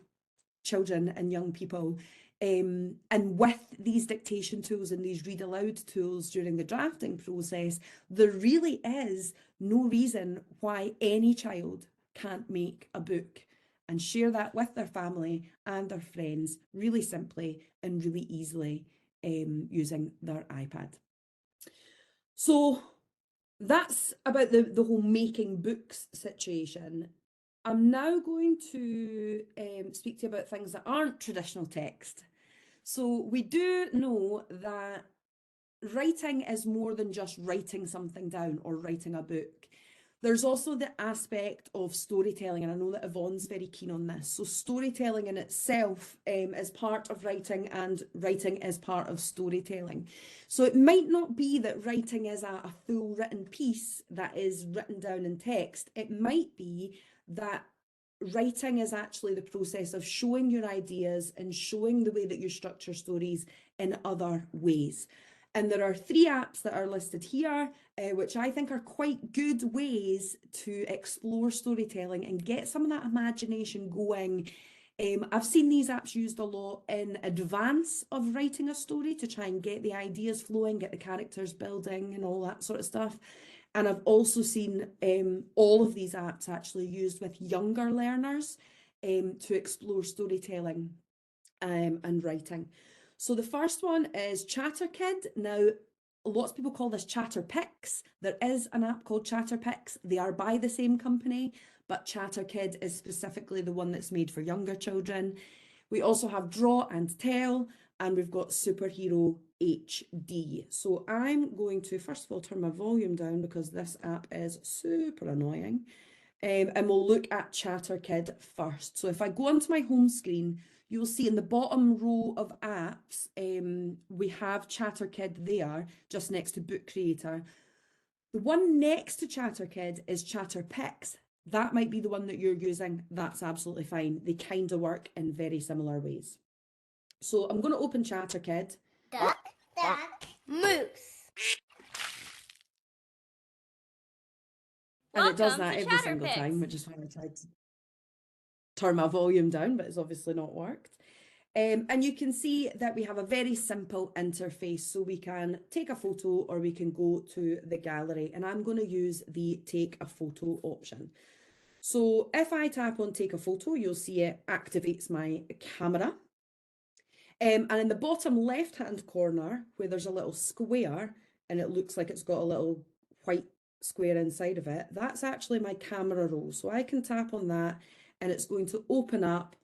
Speaker 3: children and young people. And with these dictation tools and these read aloud tools during the drafting process, there really is no reason why any child can't make a book and share that with their family and their friends really simply and really easily using their iPad. So that's about the whole making books situation. I'm now going to speak to you about things that aren't traditional text. So we do know that writing is more than just writing something down or writing a book. There's also the aspect of storytelling, and I know that Yvonne's very keen on this. So storytelling in itself is part of writing, and writing is part of storytelling. So it might not be that writing is a full written piece that is written down in text. It might be that writing is actually the process of showing your ideas and showing the way that you structure stories in other ways. And there are 3 apps that are listed here, which I think are quite good ways to explore storytelling and get some of that imagination going. I've seen these apps used a lot in advance of writing a story to try and get the ideas flowing, get the characters building and all that sort of stuff. And I've also seen all of these apps actually used with younger learners to explore storytelling and writing. So the first one is ChatterKid. Now, lots of people call this ChatterPix. There is an app called ChatterPix. They are by the same company, but ChatterKid is specifically the one that's made for younger children. We also have Draw and Tell, and we've got Superhero HD. So I'm going to, first of all, turn my volume down because this app is super annoying. And we'll look at ChatterKid first. So if I go onto my home screen, you'll see in the bottom row of apps, we have ChatterKid there, just next to Book Creator. The one next to ChatterKid is ChatterPix. That might be the one that you're using. That's absolutely fine. They kind of work in very similar ways. So I'm going to open ChatterKid.
Speaker 6: Duck, duck, moose.
Speaker 3: And it does
Speaker 6: Welcome
Speaker 3: that
Speaker 6: to
Speaker 3: every single
Speaker 6: ChatterPix.
Speaker 3: time, which is why I tried to turn my volume down, but it's obviously not worked. And you can see that we have a very simple interface. So we can take a photo or we can go to the gallery, and I'm going to use the take a photo option. So if I tap on take a photo, you'll see it activates my camera. And in the bottom left-hand corner, where there's a little square and it looks like it's got a little white square inside of it, that's actually my camera roll. So I can tap on that and it's going to open up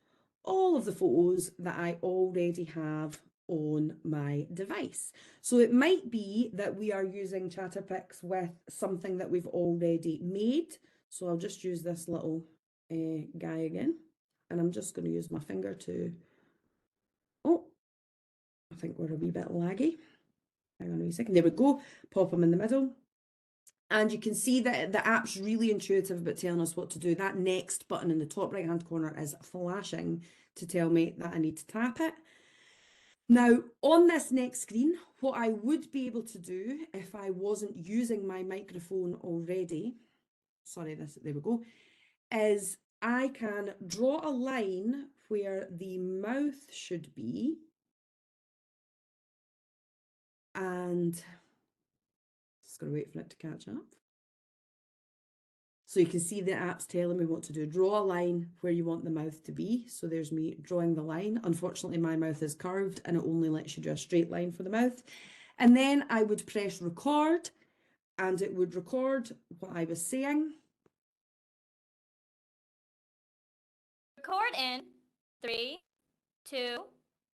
Speaker 3: all of the photos that I already have on my device. So it might be that we are using Chatterpix with something that we've already made. So I'll just use this little guy again, and I'm just going to use my finger to, oh, I think we're a wee bit laggy. Hang on a wee second. There we go. Pop them in the middle. And you can see that the app's really intuitive about telling us what to do. That next button in the top right hand corner is flashing to tell me that I need to tap it. Now, on this next screen, what I would be able to do if I wasn't using my microphone already, sorry, there we go, is I can draw a line where the mouth should be, and just going to wait for it to catch up. So you can see the app's telling me what to do. Draw a line where you want the mouth to be. So there's me drawing the line. Unfortunately, my mouth is curved and it only lets you do a straight line for the mouth. And then I would press record and it would record what I was saying.
Speaker 6: Record in 3, 2,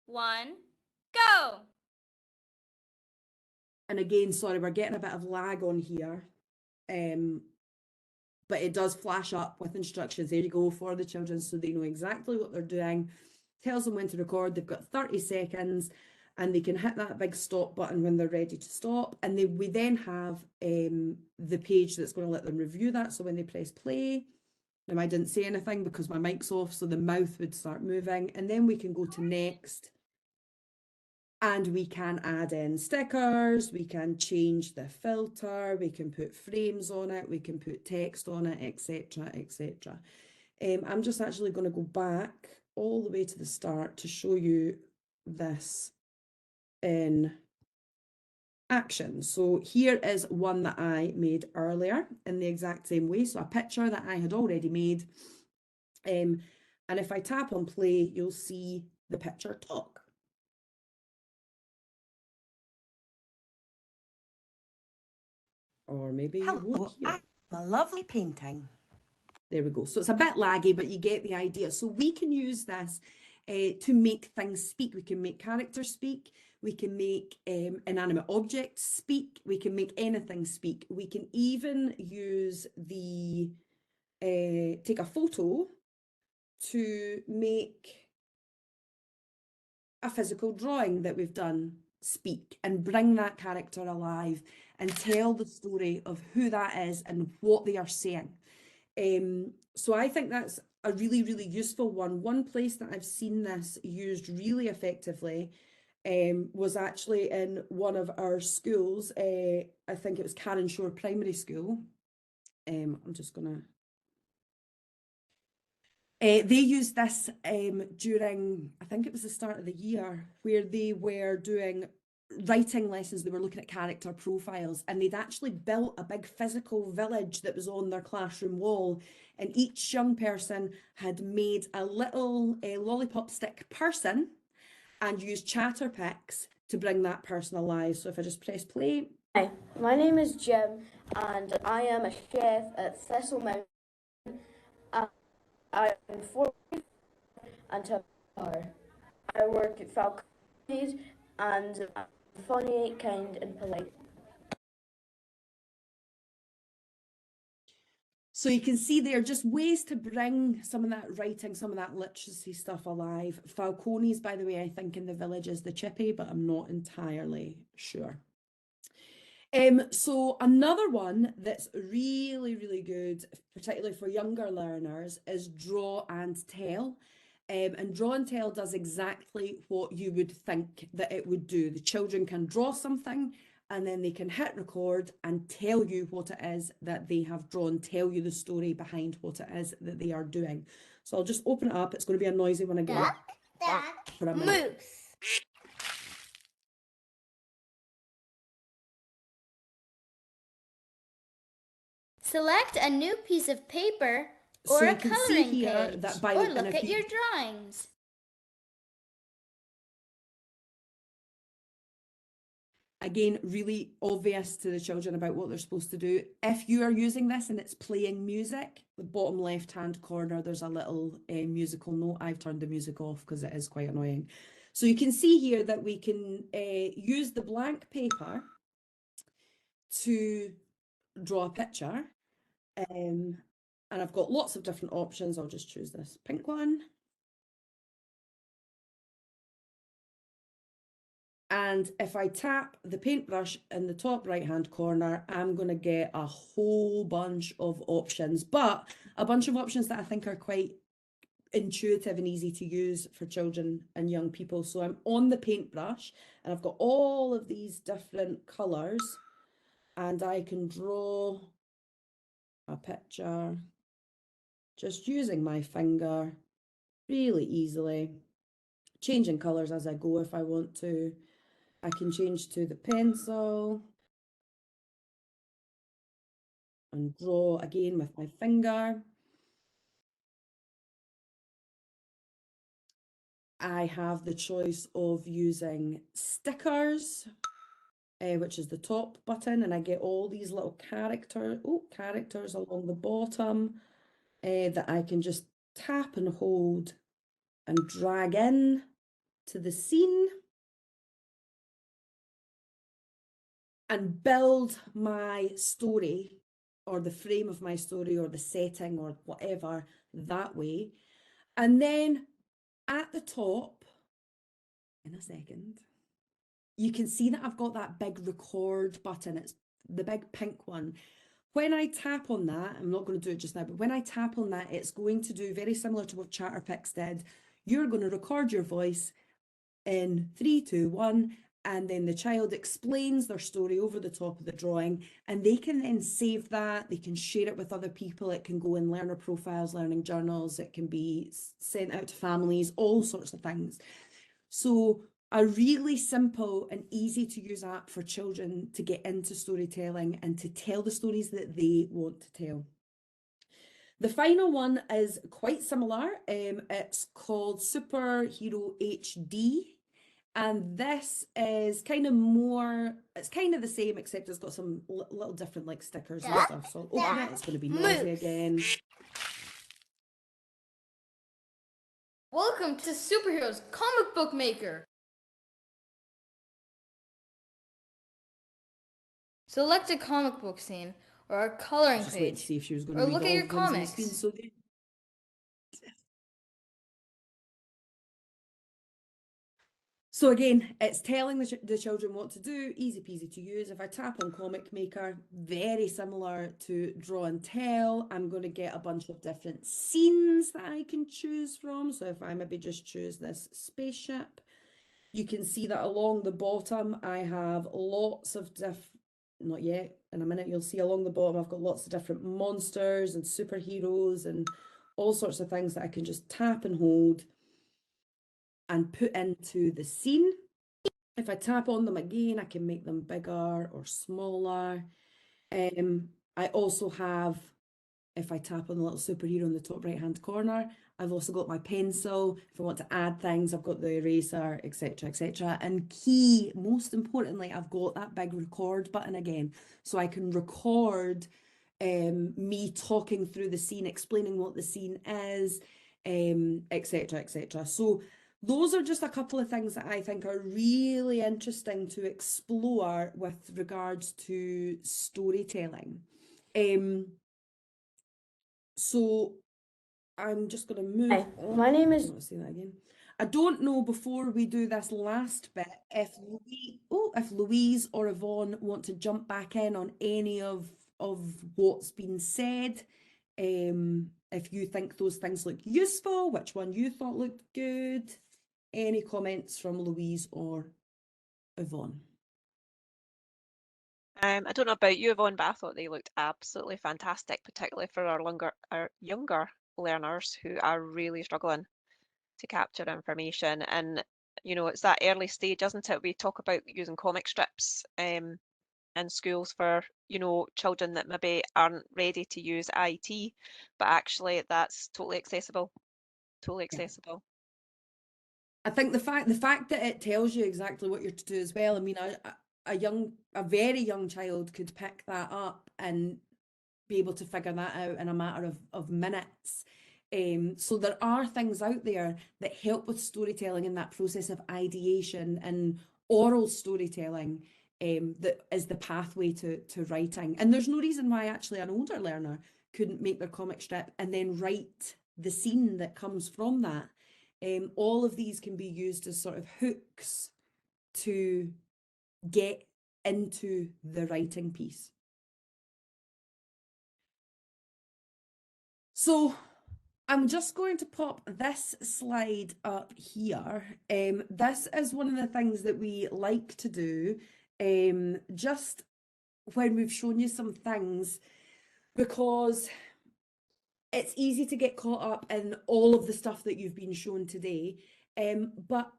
Speaker 6: 1, go!
Speaker 3: And again, sorry, we're getting a bit of lag on here. But it does flash up with instructions. There you go, for the children, so they know exactly what they're doing. Tells them when to record. They've got 30 seconds and they can hit that big stop button when they're ready to stop. And we then have the page that's going to let them review that. So when they press play, now I didn't say anything because my mic's off, so the mouth would start moving. And then we can go to next. And we can add in stickers, we can change the filter, we can put frames on it, we can put text on it, etc, etc. I'm just actually going to go back all the way to the start to show you this in action. So here is one that I made earlier in the exact same way. So a picture that I had already made. And if I tap on play, you'll see the picture talk. Or maybe you won't hear.
Speaker 7: A lovely painting.
Speaker 3: There we go. So it's a bit laggy, but you get the idea. So we can use this to make things speak. We can make characters speak. We can make inanimate objects speak. We can make anything speak. We can even use the take a photo to make a physical drawing that we've done speak and bring that character alive and tell the story of who that is and what they are saying. So I think that's a really, really useful one. One place that I've seen this used really effectively was actually in one of our schools. I think it was Carnshaw Primary School. I'm just gonna they used this during, I think it was the start of the year, where they were doing writing lessons. They were looking at character profiles, and they'd actually built a big physical village that was on their classroom wall, and each young person had made a little lollipop stick person and used Chatterpix to bring that person alive. So if I just press play.
Speaker 8: Hi, my name is Jim and I am a chef at Thistle Mountain. I'm 40 and I work at Falkirk and I'm funny, kind and polite.
Speaker 3: So you can see there are just ways to bring some of that writing, some of that literacy stuff alive. Falcones, by the way, I think in the village is the chippy, but I'm not entirely sure. So another one that's really, really good, particularly for younger learners, is Draw and Tell. And Draw and Tell does exactly what you would think that it would do. The children can draw something and then they can hit record and tell you what it is that they have drawn, tell you the story behind what it is that they are doing. So I'll just open it up. It's going to be a noisy one again.
Speaker 6: Duck,
Speaker 3: for a minute.
Speaker 6: Moose. Select a new piece of paper or
Speaker 3: So
Speaker 6: a
Speaker 3: you can see
Speaker 6: coloring
Speaker 3: here
Speaker 6: page,
Speaker 3: that by
Speaker 6: or
Speaker 3: and
Speaker 6: look
Speaker 3: if
Speaker 6: at
Speaker 3: you-
Speaker 6: your drawings.
Speaker 3: Again, really obvious to the children about what they're supposed to do. If you are using this and it's playing music, the bottom left-hand corner, there's a little musical note. I've turned the music off because it is quite annoying. So you can see here that we can use the blank paper to draw a picture. And I've got lots of different options. I'll just choose this pink one. And if I tap the paintbrush in the top right-hand corner, I'm going to get a whole bunch of options, but a bunch of options that I think are quite intuitive and easy to use for children and young people. So I'm on the paintbrush and I've got all of these different colours and I can draw a picture just using my finger really easily, changing colours as I go if I want to. I can change to the pencil and draw again with my finger. I have the choice of using stickers, which is the top button, and I get all these little characters along the bottom that I can just tap and hold and drag in to the scene and build my story or the frame of my story or the setting or whatever that way. And then at the top, in a second, you can see that I've got that big record button. It's the big pink one. When I tap on that, I'm not going to do it just now, but when I tap on that, it's going to do very similar to what Chatterpix did. You're going to record your voice in 3, 2, 1, and then the child explains their story over the top of the drawing, and they can then save that, they can share it with other people, it can go in learner profiles, learning journals, it can be sent out to families, all sorts of things. So a really simple and easy to use app for children to get into storytelling and to tell the stories that they want to tell. The final one is quite similar. It's called Superhero HD. And this is kind of more, it's kind of the same, except it's got some little different like stickers and stuff. So I'll open it, it's going to be noisy again.
Speaker 9: Welcome to Superheroes Comic Book Maker. Select a comic book scene or a coloring
Speaker 3: Just wait to
Speaker 9: page,
Speaker 3: see if she was going
Speaker 9: or
Speaker 3: to read
Speaker 9: look at
Speaker 3: all
Speaker 9: your
Speaker 3: of the ones on the
Speaker 9: comics.
Speaker 3: screen. So again, it's telling the children what to do, easy peasy to use. If I tap on Comic Maker, very similar to Draw and Tell, I'm going to get a bunch of different scenes that I can choose from. So if I maybe just choose this spaceship, you can see that along the bottom, I have lots of not yet, in a minute you'll see along the bottom, I've got lots of different monsters and superheroes and all sorts of things that I can just tap and hold and put into the scene. If I tap on them again, I can make them bigger or smaller. I also have, if I tap on the little superhero in the top right hand corner, I've also got my pencil. If I want to add things, I've got the eraser, etc, etc. And most importantly, I've got that big record button again, so I can record me talking through the scene, explaining what the scene is, etc, etc. So those are just a couple of things that I think are really interesting to explore with regards to storytelling. So I'm just going to move.
Speaker 8: Hi, my name is.
Speaker 3: Say that again. I don't know, before we do this last bit, if Louise or Yvonne want to jump back in on any of what's been said. If you think those things look useful, which one you thought looked good. Any comments from Louise or Yvonne?
Speaker 2: I don't know about you, Yvonne, but I thought they looked absolutely fantastic, particularly for our younger learners who are really struggling. to capture information. And, you know, it's that early stage, isn't it? We talk about using comic strips in schools for, you know, children that maybe aren't ready to use IT, but actually that's totally accessible, totally accessible.
Speaker 3: I think the fact that it tells you exactly what you're to do as well. I mean, a very young child could pick that up and be able to figure that out in a matter of minutes. So there are things out there that help with storytelling in that process of ideation and oral storytelling, that is the pathway to writing. And there's no reason why actually an older learner couldn't make their comic strip and then write the scene that comes from that. All of these can be used as sort of hooks to get into the writing piece. So I'm just going to pop this slide up here. This is one of the things that we like to do just when we've shown you some things, because it's easy to get caught up in all of the stuff that you've been shown today, but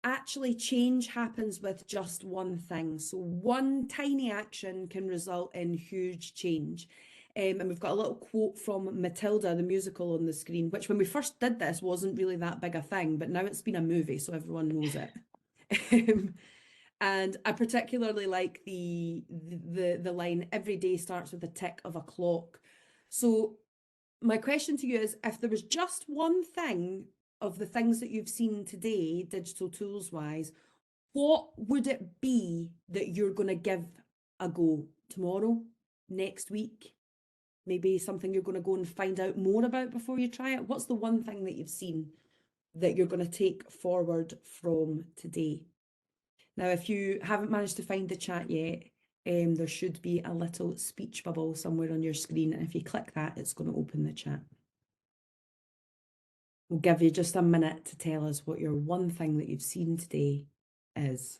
Speaker 3: actually change happens with just one thing. So one tiny action can result in huge change. And we've got a little quote from Matilda, the musical, on the screen, which when we first did this wasn't really that big a thing, but now it's been a movie, so everyone knows it. And I particularly like the line, "Every day starts with a tick of a clock." So my question to you is, if there was just one thing of the things that you've seen today, digital tools wise, what would it be that you're going to give a go tomorrow, next week? Maybe something you're going to go and find out more about before you try it. What's the one thing that you've seen that you're going to take forward from today? Now, if you haven't managed to find the chat yet, there should be a little speech bubble somewhere on your screen. And if you click that, it's going to open the chat. We'll give you just a minute to tell us what your one thing that you've seen today is.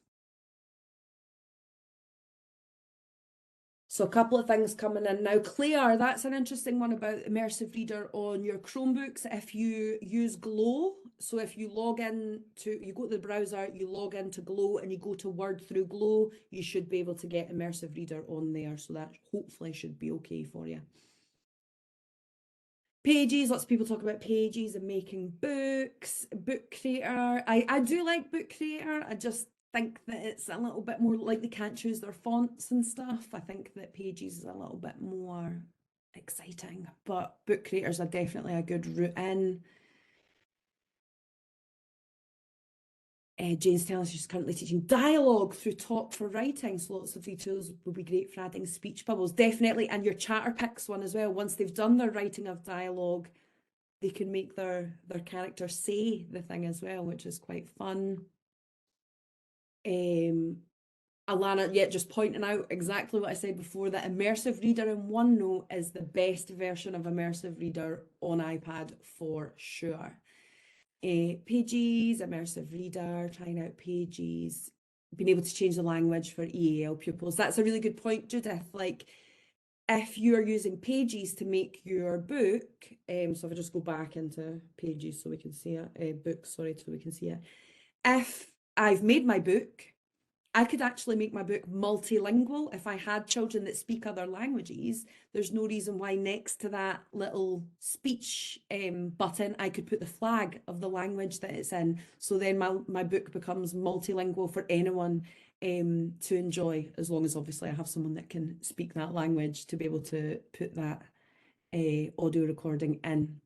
Speaker 3: So a couple of things coming in now. Claire, that's an interesting one about Immersive Reader on your Chromebooks. If you use Glow, so if you log in to, you go to the browser, you log into Glow and you go to Word through Glow, you should be able to get Immersive Reader on there. So that hopefully should be okay for you. Pages, lots of people talk about Pages and making books. Book Creator, I do like Book Creator. I just think that it's a little bit more like they can't choose their fonts and stuff. I think that Pages is a little bit more exciting, but Book Creators are definitely a good route in. Jane's telling us she's currently teaching dialogue through Talk for Writing, so lots of the tools will be great for adding speech bubbles, definitely. And your Chatter Picks one as well. Once they've done their writing of dialogue, they can make their character say the thing as well, which is quite fun. Alana, yeah, just pointing out exactly what I said before, that Immersive Reader in OneNote is the best version of Immersive Reader on iPad for sure. Pages, Immersive Reader, trying out Pages, being able to change the language for EAL pupils. That's a really good point, Judith. Like, if you're using Pages to make your book, so if I just go back into Pages so we can see it, books, sorry, so we can see it. If I've made my book, I could actually make my book multilingual. If I had children that speak other languages, there's no reason why next to that little speech button, I could put the flag of the language that it's in. So then my book becomes multilingual for anyone to enjoy, as long as obviously I have someone that can speak that language to be able to put that audio recording in.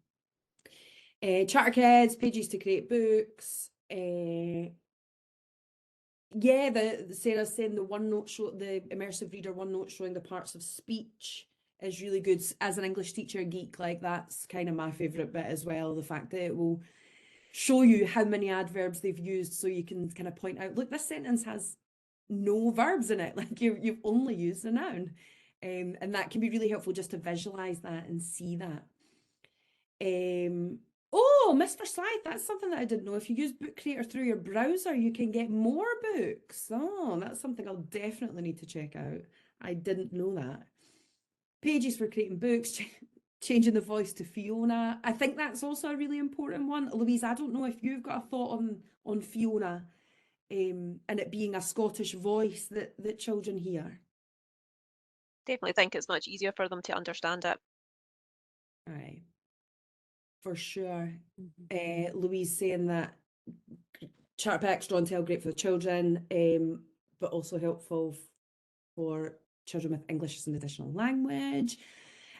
Speaker 3: Charter Kids, Pages to create books. Yeah, Sarah's saying the OneNote show, the Immersive Reader OneNote showing the parts of speech is really good. As an English teacher geek, like that's kind of my favourite bit as well. The fact that it will show you how many adverbs they've used, so you can kind of point out, look, this sentence has no verbs in it. Like you've only used a noun, and that can be really helpful just to visualise that and see that. Oh, Mr. Scythe, that's something that I didn't know. If you use Book Creator through your browser, you can get more books. Oh, that's something I'll definitely need to check out. I didn't know that. Pages for creating books. changing the voice to Fiona. I think that's also a really important one. Louise, I don't know if you've got a thought on Fiona and it being a Scottish voice that children hear.
Speaker 2: Definitely think it's much easier for them to understand it.
Speaker 3: Aye, for sure. Louise saying that Chartpacks, Draw and Tell, great for the children, but also helpful for children with English as an additional language.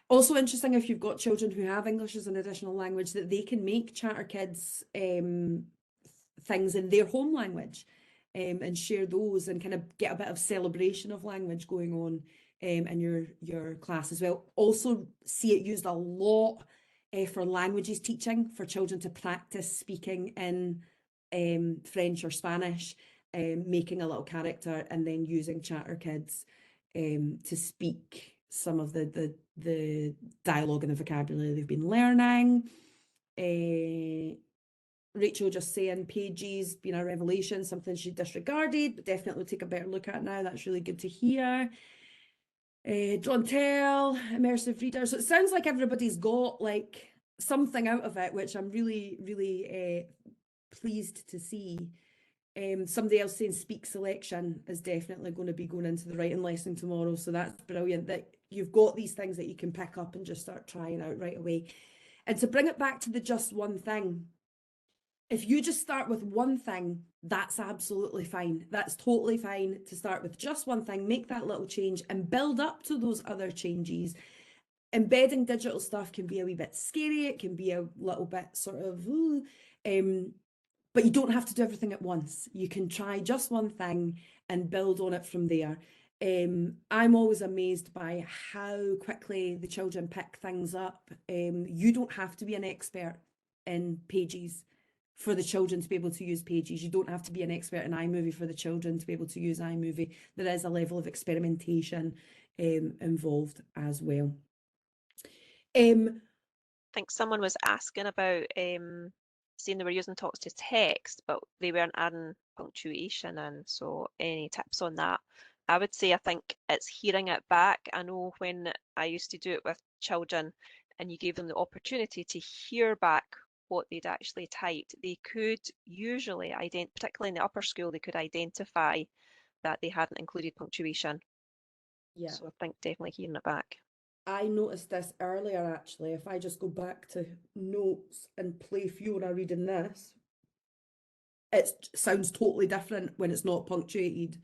Speaker 3: Also interesting if you've got children who have English as an additional language that they can make Chatter Kids things in their home language and share those and kind of get a bit of celebration of language going on in your class as well. Also see it used a lot for languages teaching, for children to practice speaking in French or Spanish, making a little character and then using Chatter Kids to speak some of the dialogue and the vocabulary they've been learning. Rachel just saying pages being a revelation, something she disregarded, but definitely take a better look at now. That's really good to hear. Draw and Tell, immersive reader. So it sounds like everybody's got like something out of it, which I'm really, really pleased to see. Somebody else saying speak selection is definitely going to be going into the writing lesson tomorrow. So that's brilliant that you've got these things that you can pick up and just start trying out right away. And to bring it back to the just one thing, if you just start with one thing, that's absolutely fine. That's totally fine to start with just one thing, make that little change and build up to those other changes. Embedding digital stuff can be a wee bit scary. It can be a little bit sort of, but you don't have to do everything at once. You can try just one thing and build on it from there. I'm always amazed by how quickly the children pick things up. You don't have to be an expert in Pages for the children to be able to use Pages. You don't have to be an expert in iMovie for the children to be able to use iMovie. There is a level of experimentation involved as well.
Speaker 2: I think someone was asking about saying they were using talks to text, but they weren't adding punctuation in. So any tips on that? I would say I think it's hearing it back. I know when I used to do it with children and you gave them the opportunity to hear back what they'd actually typed, they could usually, particularly in the upper school, they could identify that they hadn't included punctuation.
Speaker 3: Yeah.
Speaker 2: So I think definitely hearing it back.
Speaker 3: I noticed this earlier, actually. If I just go back to notes and play Fiona reading this, it sounds totally different when it's not punctuated.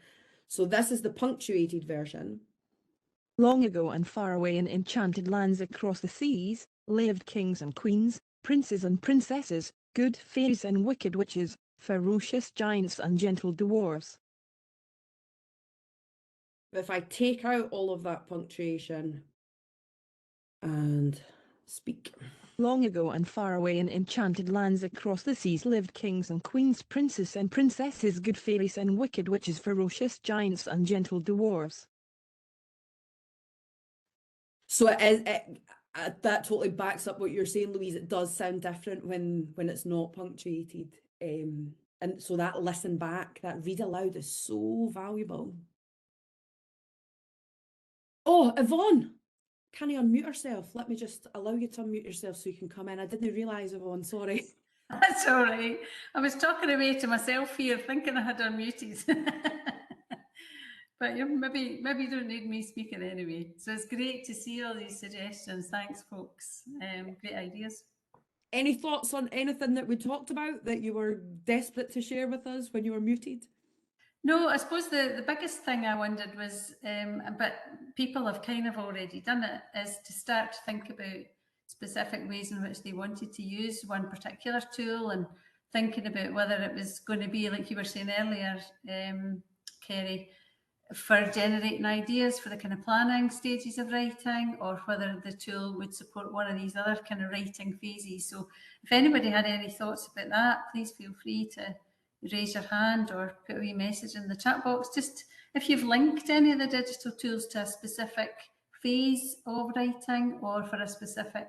Speaker 3: So this is the punctuated version.
Speaker 4: Long ago and far away in enchanted lands across the seas, lived kings and queens, princes and princesses, good fairies and wicked witches, ferocious giants and gentle dwarfs.
Speaker 3: If I take out all of that punctuation and speak.
Speaker 4: Long ago and far away in enchanted lands across the seas lived kings and queens, princes and princesses, good fairies and wicked witches, ferocious giants and gentle dwarfs.
Speaker 3: So that totally backs up what you're saying, Louise. It does sound different when it's not punctuated. And so that listen back, that read aloud is so valuable. Oh, Yvonne, can you unmute herself? Let me just allow you to unmute yourself so you can come in. I didn't realise, Yvonne, sorry.
Speaker 1: That's all right. I was talking away to myself here, thinking I had unmuted. But maybe you don't need me speaking anyway. So it's great to see all these suggestions. Thanks, folks. Great ideas.
Speaker 3: Any thoughts on anything that we talked about that you were desperate to share with us when you were muted?
Speaker 1: No, I suppose the biggest thing I wondered was, but people have kind of already done it, is to start to think about specific ways in which they wanted to use one particular tool and thinking about whether it was going to be, like you were saying earlier, Kerry, for generating ideas for the kind of planning stages of writing, or whether the tool would support one of these other kind of writing phases. So if anybody had any thoughts about that, please feel free to raise your hand or put a wee message in the chat box. Just if you've linked any of the digital tools to a specific phase of writing or for a specific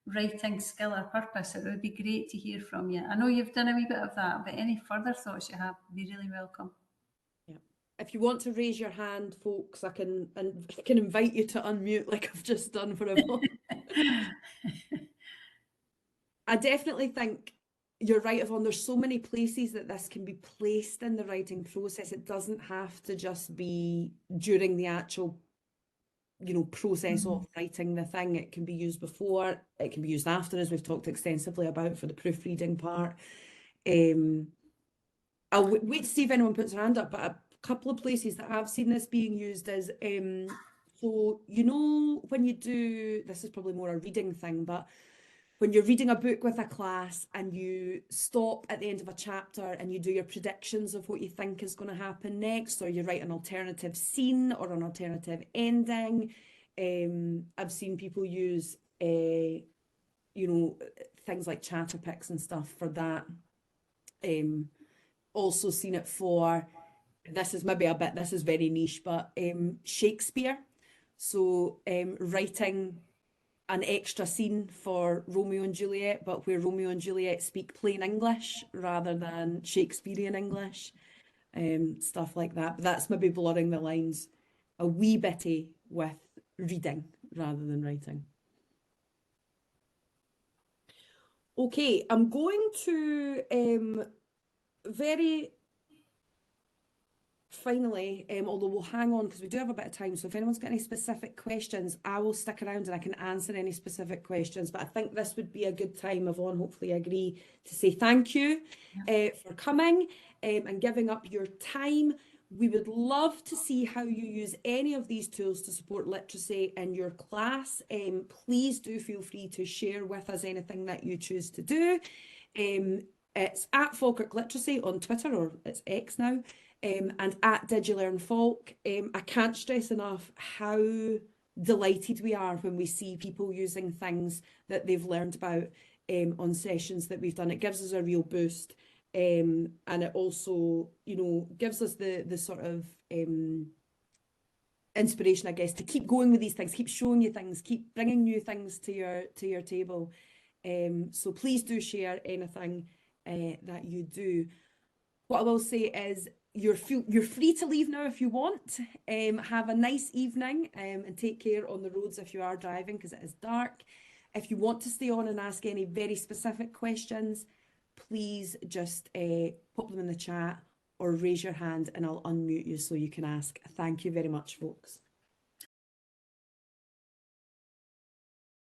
Speaker 1: writing skill or purpose, it would be great to hear from you. I know you've done a wee bit of that, but any further thoughts you have would be really welcome.
Speaker 3: If you want to raise your hand, folks, I can invite you to unmute like I've just done for Yvonne. I definitely think you're right, Yvonne. There's so many places that this can be placed in the writing process. It doesn't have to just be during the actual, process of writing the thing. It can be used before, it can be used after, as we've talked extensively about for the proofreading part. I'll wait to see if anyone puts their hand up, but a couple of places that I've seen this being used is, so when you do, this is probably more a reading thing, but when you're reading a book with a class and you stop at the end of a chapter and you do your predictions of what you think is going to happen next, or you write an alternative scene or an alternative ending. I've seen people use, things like chatter picks and stuff for that. Also seen it for, this is very niche, but Shakespeare. So writing an extra scene for Romeo and Juliet, but where Romeo and Juliet speak plain English rather than Shakespearean English, stuff like that. But that's maybe blurring the lines a wee bitty with reading rather than writing. Okay, I'm going to very finally, although we'll hang on because we do have a bit of time, so if anyone's got any specific questions, I will stick around and I can answer any specific questions. But I think this would be a good time, Yvonne, hopefully agree, to say thank you for coming and giving up your time. We would love to see how you use any of these tools to support literacy in your class. Please do feel free to share with us anything that you choose to do. It's at Falkirk Literacy on Twitter, or it's X now. And at DigiLearnFalk. I can't stress enough how delighted we are when we see people using things that they've learned about on sessions that we've done. It gives us a real boost, and it also, gives us the sort of inspiration, I guess, to keep going with these things, keep showing you things, keep bringing new things to your table. So please do share anything that you do. What I will say is, you're free to leave now if you want. Have a nice evening, and take care on the roads if you are driving, because it is dark. If you want to stay on and ask any very specific questions, please just pop them in the chat or raise your hand and I'll unmute you so you can ask. Thank you very much, folks.